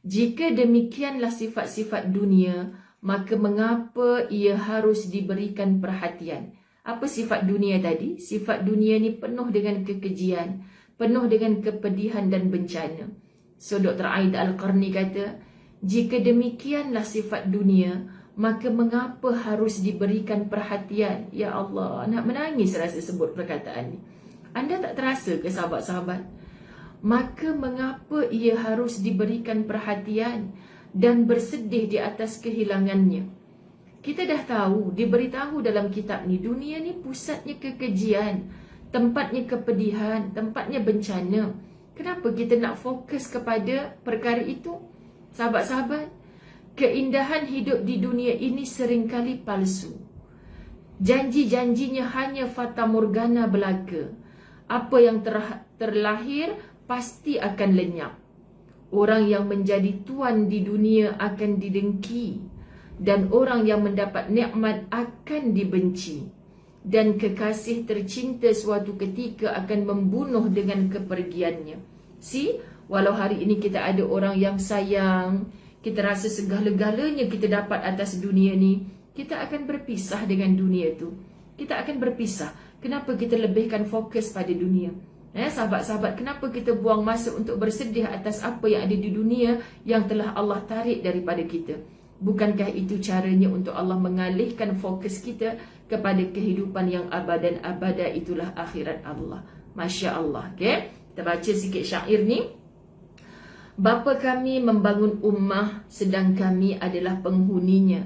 Jika demikianlah sifat-sifat dunia, maka mengapa ia harus diberikan perhatian? Apa sifat dunia tadi? Sifat dunia ni penuh dengan kekejian, penuh dengan kepedihan dan bencana. So Dr. Aid Al-Qarni kata, jika demikianlah sifat dunia, maka mengapa harus diberikan perhatian? Ya Allah, nak menangis rasa sebut perkataan ni. Anda tak terasa ke sahabat-sahabat? Maka mengapa ia harus diberikan perhatian dan bersedih di atas kehilangannya? Kita dah tahu, diberitahu dalam kitab ni, dunia ni pusatnya kekejian, tempatnya kepedihan, tempatnya bencana. Kenapa kita nak fokus kepada perkara itu? Sahabat-sahabat, keindahan hidup di dunia ini seringkali palsu. Janji-janjinya hanya fata morgana belaka. Apa yang terlahir pasti akan lenyap. Orang yang menjadi tuan di dunia akan didengki. Dan orang yang mendapat nikmat akan dibenci. Dan kekasih tercinta suatu ketika akan membunuh dengan kepergiannya. See, walau hari ini kita ada orang yang sayang, kita rasa segala-galanya kita dapat atas dunia ni, kita akan berpisah dengan dunia tu. Kita akan berpisah. Kenapa kita lebihkan fokus pada dunia? Sahabat-sahabat, kenapa kita buang masa untuk bersedih atas apa yang ada di dunia yang telah Allah tarik daripada kita? Bukankah itu caranya untuk Allah mengalihkan fokus kita kepada kehidupan yang abadan abada, itulah akhirat Allah. Masya Allah. Okay? Kita baca sikit syair ni. Bapa kami membangun ummah sedang kami adalah penghuninya.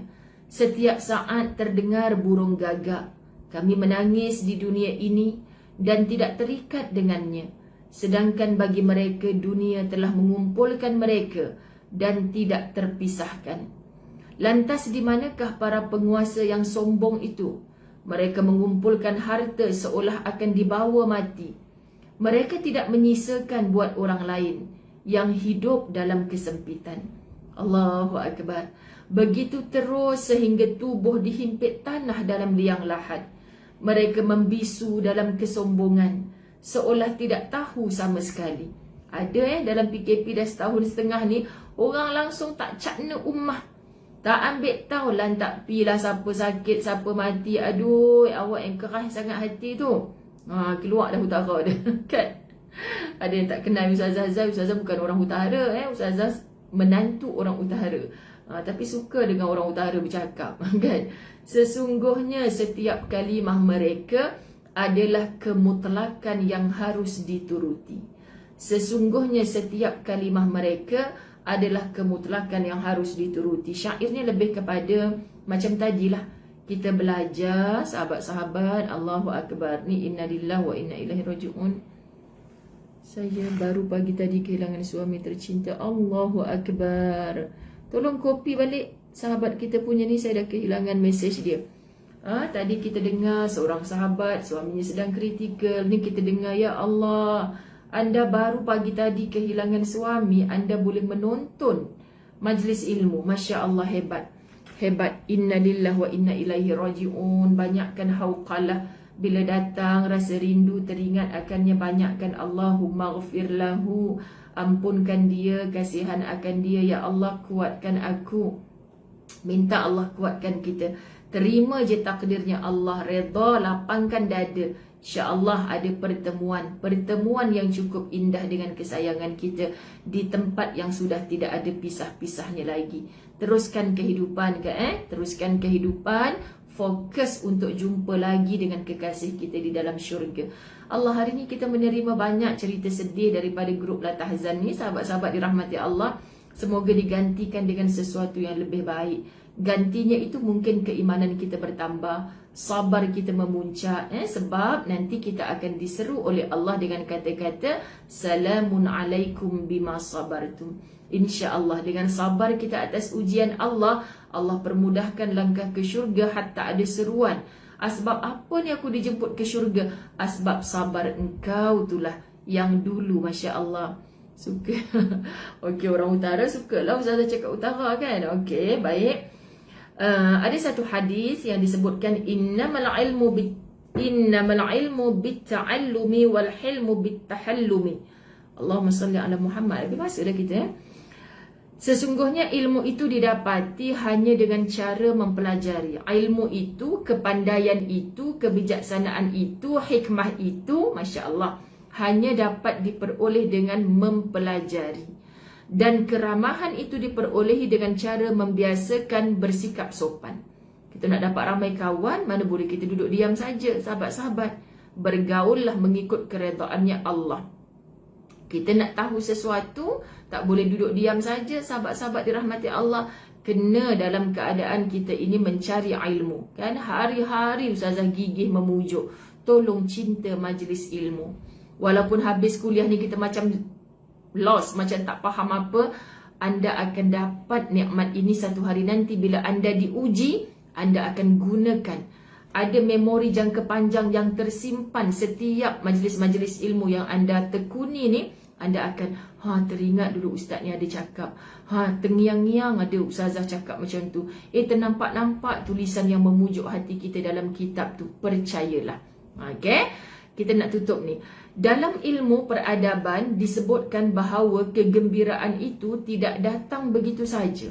Setiap saat terdengar burung gagak. Kami menangis di dunia ini dan tidak terikat dengannya. Sedangkan bagi mereka dunia telah mengumpulkan mereka dan tidak terpisahkan. Lantas di manakah para penguasa yang sombong itu? Mereka mengumpulkan harta seolah akan dibawa mati. Mereka tidak menyisakan buat orang lain yang hidup dalam kesempitan. Allahu Akbar. Begitu terus sehingga tubuh dihimpit tanah dalam liang lahat. Mereka membisu dalam kesombongan seolah tidak tahu sama sekali. Ada dalam PKP dah setahun setengah ni, orang langsung tak cakna ummah. Tak ambil tahu lantak pilah siapa sakit, siapa mati. Aduh, awak yang keras sangat hati tu. Keluar dah utara dia. Kan? Ada yang tak kenal Ustazah Azhar. Ustazah bukan orang utara. Ustazah menantu orang utara. Tapi suka dengan orang utara bercakap. Kan? Sesungguhnya setiap kalimah mereka adalah kemutlakan yang harus dituruti. Sesungguhnya setiap kalimah mereka adalah kemutlakan yang harus dituruti. Syairnya lebih kepada macam tadilah. Kita belajar, sahabat-sahabat, Allahu Akbar. Ni inna lillahi wa inna ilaihi raji'un. Saya baru pagi tadi kehilangan suami tercinta. Allahu Akbar. Tolong copy balik sahabat kita punya ni. Saya dah kehilangan mesej dia. Tadi kita dengar seorang sahabat, suaminya sedang kritikal. Ni kita dengar, ya Allah, anda baru pagi tadi kehilangan suami, anda boleh menonton majlis ilmu. Masya Allah, hebat. Hebat. Inna lillahi wa inna ilaihi raji'un. Banyakkan hauqalah. Bila datang rasa rindu, teringat akannya, banyakkan Allahumma ghafir lahu. Ampunkan dia, kasihan akan dia. Ya Allah, kuatkan aku. Minta Allah kuatkan kita. Terima je takdirnya Allah. Redha, lapangkan dada. InsyaAllah ada pertemuan yang cukup indah dengan kesayangan kita di tempat yang sudah tidak ada pisah-pisahnya lagi. Teruskan kehidupan teruskan kehidupan, fokus untuk jumpa lagi dengan kekasih kita di dalam syurga. Allah, hari ini kita menerima banyak cerita sedih daripada grup La Tahzan ni. Sahabat-sahabat dirahmati Allah, semoga digantikan dengan sesuatu yang lebih baik. Gantinya itu mungkin keimanan kita bertambah, sabar kita memuncak, sebab nanti kita akan diseru oleh Allah dengan kata-kata salamun alaikum bima sabartum. InsyaAllah dengan sabar kita atas ujian Allah, Allah permudahkan langkah ke syurga. Hatta ada seruan, asbab apa ni aku dijemput ke syurga? Asbab sabar engkau itulah yang dulu. Masya Allah. Suka. Okey, orang utara sukalah Ustazah cakap utara kan. Okey, baik. Ada satu hadis yang disebutkan innamal ilmu bitta'allumi wal hilmu bittahallumi. Allahumma salli ala Muhammad. Lebih bahasa dah kita. Sesungguhnya ilmu itu didapati hanya dengan cara mempelajari. Ilmu itu, kepandaian itu, kebijaksanaan itu, hikmah itu, Masya Allah, hanya dapat diperoleh dengan mempelajari. Dan keramahan itu diperolehi dengan cara membiasakan bersikap sopan. Kita nak dapat ramai kawan, mana boleh kita duduk diam saja, sahabat-sahabat. Bergaullah mengikut keredaannya Allah. Kita nak tahu sesuatu, tak boleh duduk diam saja, sahabat-sahabat dirahmati Allah. Kena dalam keadaan kita ini mencari ilmu. Kan hari-hari Ustazah gigih memujuk, tolong cinta majlis ilmu. Walaupun habis kuliah ni kita macam lost, macam tak faham apa, anda akan dapat nikmat ini satu hari nanti. Bila anda diuji, anda akan gunakan. Ada memori jangka panjang yang tersimpan. Setiap majlis-majlis ilmu yang anda tekuni ni, anda akan teringat dulu ustaz ni ada cakap, tengiang-ngiang ada ustazah cakap macam tu, ternampak-nampak tulisan yang memujuk hati kita dalam kitab tu. Percayalah. Okay, kita nak tutup ni. Dalam ilmu peradaban disebutkan bahawa kegembiraan itu tidak datang begitu saja.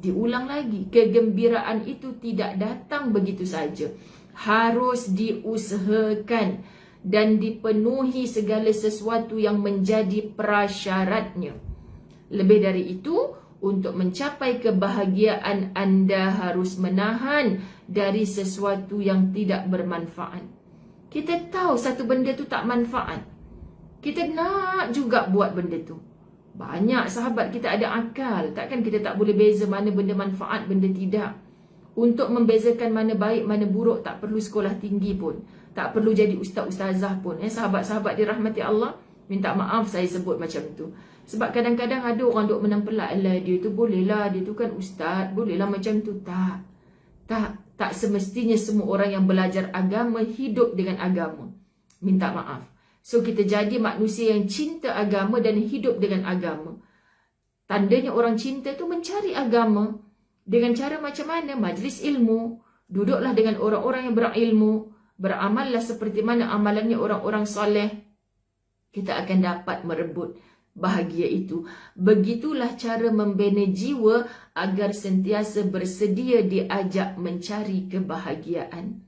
Diulang lagi, kegembiraan itu tidak datang begitu saja. Harus diusahakan dan dipenuhi segala sesuatu yang menjadi prasyaratnya. Lebih dari itu, untuk mencapai kebahagiaan anda harus menahan dari sesuatu yang tidak bermanfaat. Kita tahu satu benda tu tak manfaat, kita nak juga buat benda tu. Banyak sahabat kita ada akal. Takkan kita tak boleh beza mana benda manfaat, benda tidak. Untuk membezakan mana baik, mana buruk, tak perlu sekolah tinggi pun, tak perlu jadi ustaz-ustazah pun. Sahabat-sahabat dirahmati Allah, minta maaf saya sebut macam tu. Sebab kadang-kadang ada orang duk menempelak, alah dia tu bolehlah, dia tu kan ustaz, bolehlah macam tu. Tak semestinya semua orang yang belajar agama hidup dengan agama. Minta maaf. So kita jadi manusia yang cinta agama dan hidup dengan agama. Tandanya orang cinta tu mencari agama. Dengan cara macam mana? Majlis ilmu. Duduklah dengan orang-orang yang berilmu. Beramallah seperti mana amalannya orang-orang soleh. Kita akan dapat merebut bahagia itu. Begitulah cara membina jiwa agar sentiasa bersedia diajak mencari kebahagiaan.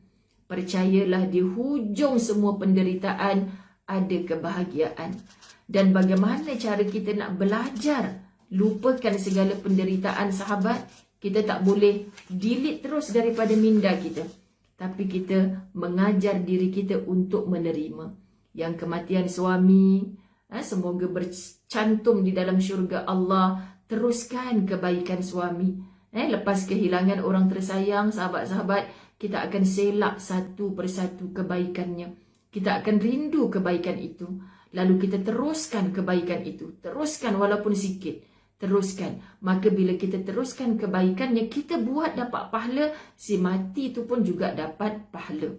Percayalah, di hujung semua penderitaan ada kebahagiaan. Dan bagaimana cara kita nak belajar lupakan segala penderitaan, sahabat? Kita tak boleh delete terus daripada minda kita, tapi kita mengajar diri kita untuk menerima. Yang kematian suami, semoga bercantum di dalam syurga Allah. Teruskan kebaikan suami. Lepas kehilangan orang tersayang, sahabat-sahabat, kita akan selak satu persatu kebaikannya. Kita akan rindu kebaikan itu. Lalu kita teruskan kebaikan itu. Teruskan walaupun sikit. Teruskan. Maka bila kita teruskan kebaikannya, kita buat dapat pahala, si mati itu pun juga dapat pahala.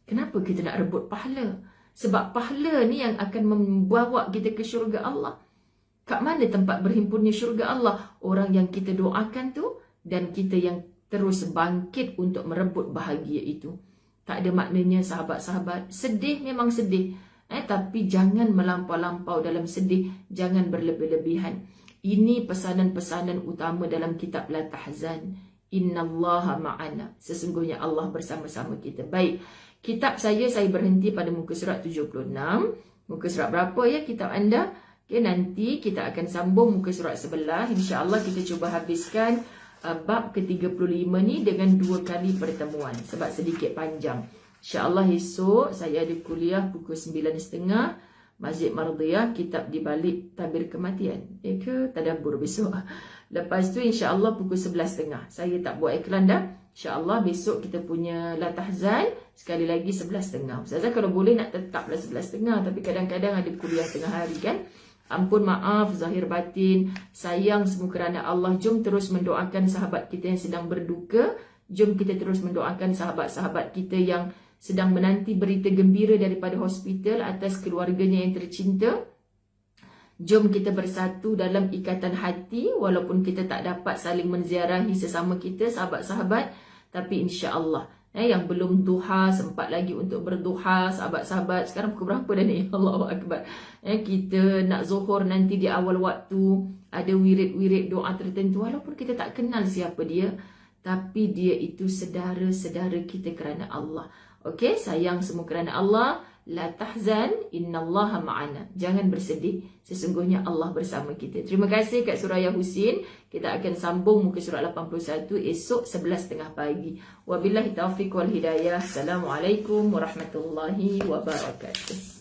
Kenapa kita nak rebut pahala? Sebab pahala ni yang akan membawa kita ke syurga Allah. Kat mana tempat berhimpunnya syurga Allah? Orang yang kita doakan tu, dan kita yang terus bangkit untuk merebut bahagia itu. Tak ada maknanya, sahabat-sahabat. Sedih memang sedih. Tapi jangan melampau-lampau dalam sedih. Jangan berlebih-lebihan. Ini pesanan-pesanan utama dalam kitab La Tahzan. Innallaha ma'ana. Sesungguhnya Allah bersama-sama kita. Baik, kitab saya berhenti pada muka surat 76. Muka surat berapa ya kitab anda? Okay, nanti kita akan sambung muka surat sebelah. InsyaAllah kita cuba habiskan bab ke-35 ni dengan 2 kali pertemuan. Sebab sedikit panjang. InsyaAllah esok saya ada kuliah pukul 9.30. Masjid Mardiyah, kitab di balik tabir kematian. Ke tadabbur besok. Lepas tu insya-Allah pukul 11.30. Saya tak buat iklan dah. Insya-Allah besok kita punya La Tahzan sekali lagi 11.30. Ustazah kalau boleh nak tetaplah 11.30, tapi kadang-kadang ada kuliah tengah hari kan. Ampun maaf zahir batin. Sayang semua kerana Allah. Jom terus mendoakan sahabat kita yang sedang berduka. Jom kita terus mendoakan sahabat-sahabat kita yang sedang menanti berita gembira daripada hospital atas keluarganya yang tercinta. Jom kita bersatu dalam ikatan hati, walaupun kita tak dapat saling menziarahi sesama kita, sahabat-sahabat. Tapi insya-Allah, yang belum duha, sempat lagi untuk berduha, sahabat-sahabat. Sekarang pukul berapa dah ni? Allahu Akbar. Kita nak zuhur nanti di awal waktu. Ada wirid-wirid doa tertentu, walaupun kita tak kenal siapa dia, tapi dia itu saudara-saudara kita kerana Allah. Okey, sayang semua kerana Allah. La tahzan, innallaha ma'ana. Jangan bersedih, sesungguhnya Allah bersama kita. Terima kasih Kak Suraya Husin. Kita akan sambung muka surat 81 esok 11.30 pagi. Wabillahi taufiq wal hidayah. Assalamualaikum warahmatullahi wabarakatuh.